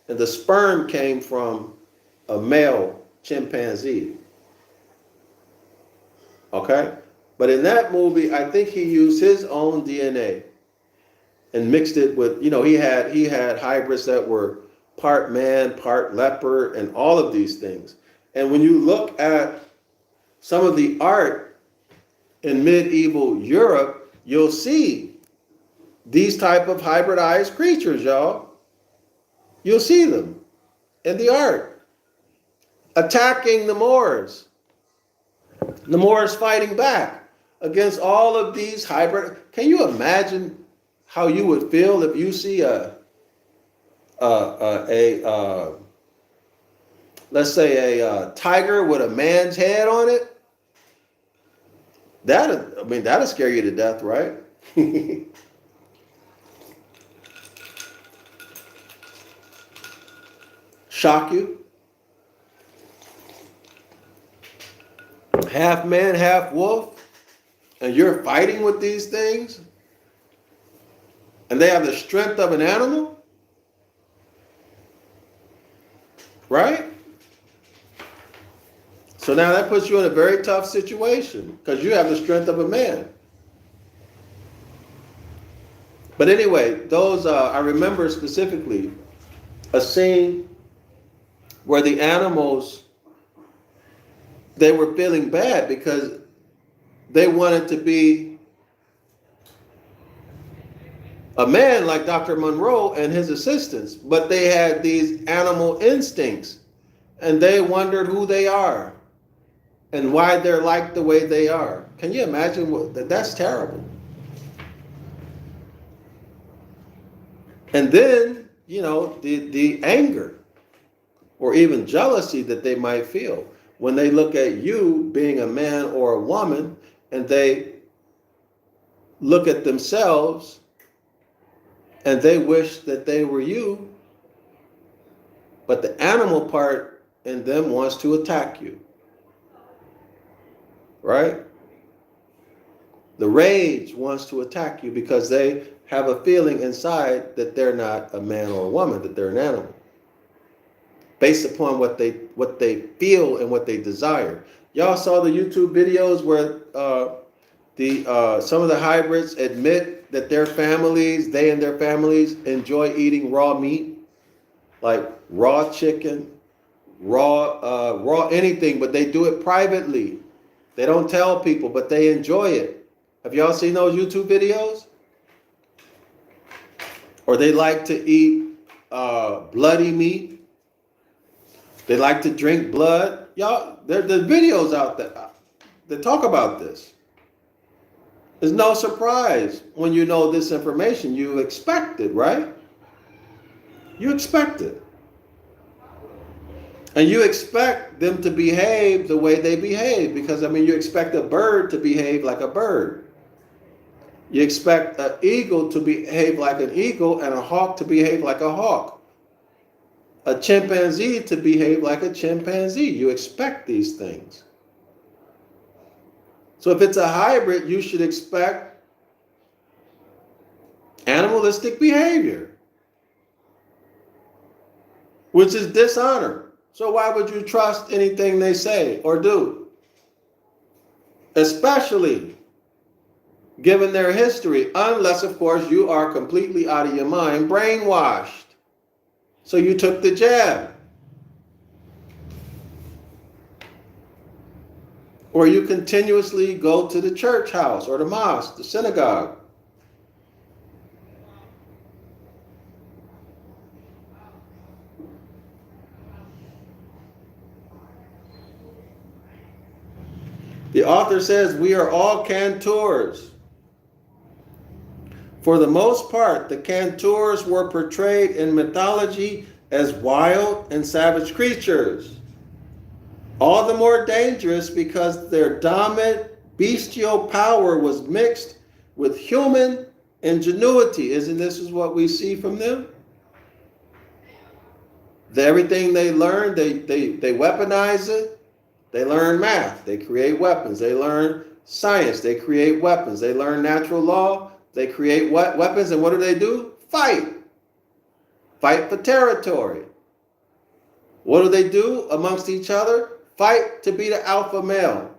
and the sperm came from a male chimpanzee. Okay? But in that movie, I think he used his own DNA and mixed it with, you know, he had hybrids that were part man, part leopard, and all of these things. And when you look at some of the art in medieval Europe, you'll see these type of hybridized creatures, y'all. You'll see them in the art. Attacking the Moors. The Moors fighting back against all of these hybrid. Can you imagine how you would feel if you see let's say a tiger with a man's head on it? That'll scare you to death, right? Shock you. Half man, half wolf, and you're fighting with these things, and they have the strength of an animal, right? So now that puts you in a very tough situation because you have the strength of a man. But anyway, those I remember specifically a scene where the animals, they were feeling bad because they wanted to be a man like Dr. Monroe and his assistants, but they had these animal instincts and they wondered who they are and why they're like the way they are. Can you imagine that's terrible? And then, you know, the anger or even jealousy that they might feel when they look at you being a man or a woman and they look at themselves and they wish that they were you, but the animal part in them wants to attack you, right? The rage wants to attack you because they have a feeling inside that they're not a man or a woman, that they're an animal, based upon what they feel and what they desire. Y'all saw the YouTube videos where some of the hybrids admit that they and their families enjoy eating raw meat, like raw chicken, raw anything, but they do it privately. They don't tell people, but they enjoy it. Have y'all seen those YouTube videos? Or they like to eat bloody meat. They like to drink blood. Y'all, there's videos out there that talk about this. It's no surprise when you know this information. You expect it, right? You expect it. And you expect them to behave the way they behave because, I mean, you expect a bird to behave like a bird. You expect an eagle to behave like an eagle and a hawk to behave like a hawk. A chimpanzee to behave like a chimpanzee. You expect these things. So if it's a hybrid, you should expect animalistic behavior, which is dishonor. So why would you trust anything they say or do? Especially given their history, unless, of course, you are completely out of your mind, brainwashed. So you took the jab. Or you continuously go to the church house or the mosque, the synagogue. The author says we are all cantors. For the most part, the cantors were portrayed in mythology as wild and savage creatures. All the more dangerous because their dominant bestial power was mixed with human ingenuity. Isn't this is what we see from them? Everything they learn, they weaponize it. They learn math. They create weapons. They learn science. They create weapons. They learn natural law. They create weapons. And what do? Fight. Fight for territory. What do they do amongst each other? Fight to be the alpha male.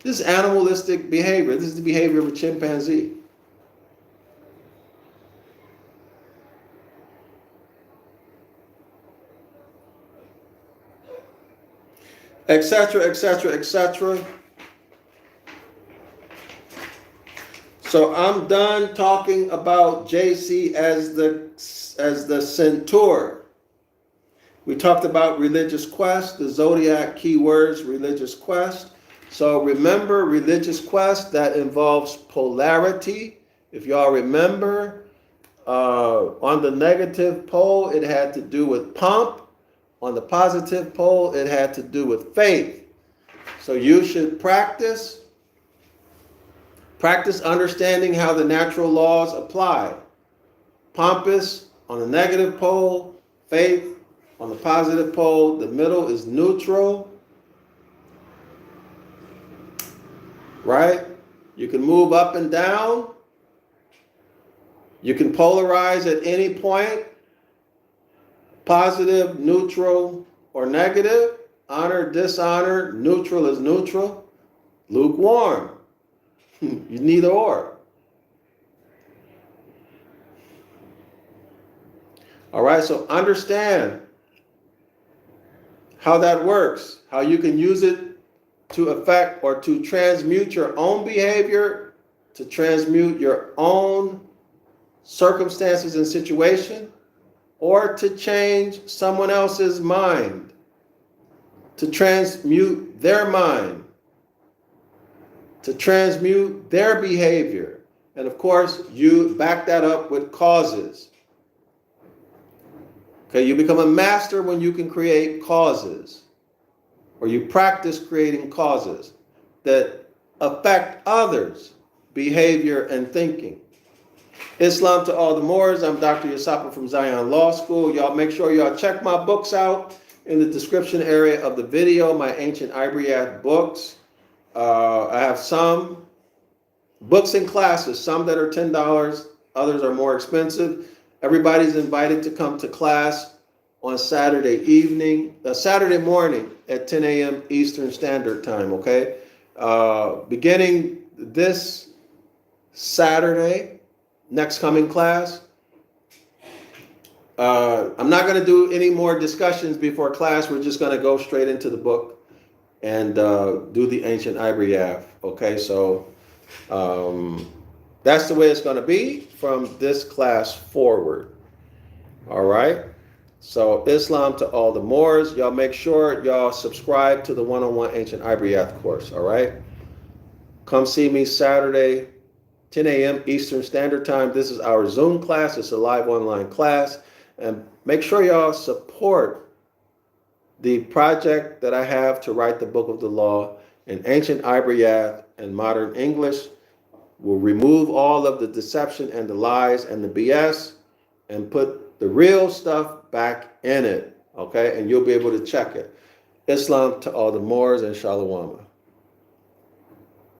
This is animalistic behavior. This is the behavior of a chimpanzee. Etc., etc., etc. So I'm done talking about JC as the centaur. We talked about religious quest, the Zodiac keywords, religious quest. So remember, religious quest, that involves polarity. If y'all remember, on the negative pole, it had to do with pomp. On the positive pole, it had to do with faith. So you should practice understanding how the natural laws apply. Pompous on the negative pole, faith on the positive pole. The middle is neutral, right? You can move up and down. You can polarize at any point. Positive, neutral, or negative. Honor, dishonor. Neutral is neutral. Lukewarm. You neither or. All right, so understand how that works, how you can use it to affect or to transmute your own behavior, to transmute your own circumstances and situation, or to change someone else's mind, to transmute their mind, to transmute their behavior. And of course, you back that up with causes. Okay, you become a master when you can create causes, or you practice creating causes that affect others' behavior and thinking. Islam to all the Moors. I'm Dr. Yasapa from Zion Law School. Y'all make sure y'all check my books out in the description area of the video, my Ancient Ibaryath books. I have some books and classes, some that are $10, others are more expensive. Everybody's invited to come to class on Saturday morning at 10 a.m. Eastern Standard Time, okay? Beginning this Saturday, next coming class, I'm not going to do any more discussions before class. We're just going to go straight into the book and do the Ancient Ibaryath. Okay, so that's the way it's going to be from this class forward. All right. So Islam to all the Moors. Y'all make sure y'all subscribe to the one-on-one Ancient Ibaryath course. All right. Come see me Saturday, 10 a.m. Eastern Standard Time. This is our Zoom class. It's a live online class. And make sure y'all support the project that I have to write the Book of the Law in Ancient Ibaryath and Modern English. We'll remove all of the deception and the lies and the BS and put the real stuff back in it. Okay? And you'll be able to check it. Islam to all the Moors and Shalom.